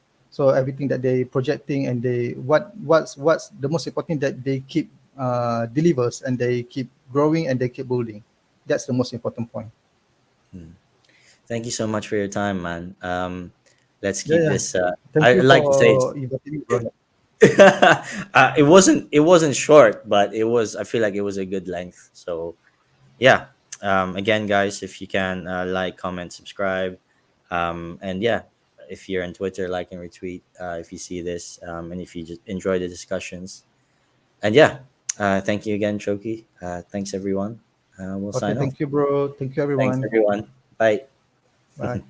everything that they projecting, and they what's the most important, that they keep delivers, and they keep growing, and they keep building. That's the most important point. hmm. Thank you so much for your time, man. Let's Yeah, keep yeah. this. Thank I you like to say it's for inviting me, bro. it wasn't short, but it was. I feel like it was a good length. So yeah. Again, guys, if you can like, comment, subscribe, and yeah, if you're on Twitter, like and retweet if you see this, and if you just enjoy the discussions. And yeah, thank you again, Choki. Thanks everyone. We'll Okay, sign off. thank you, bro. Thank you, Thanks everyone. everyone. Bye. Bye.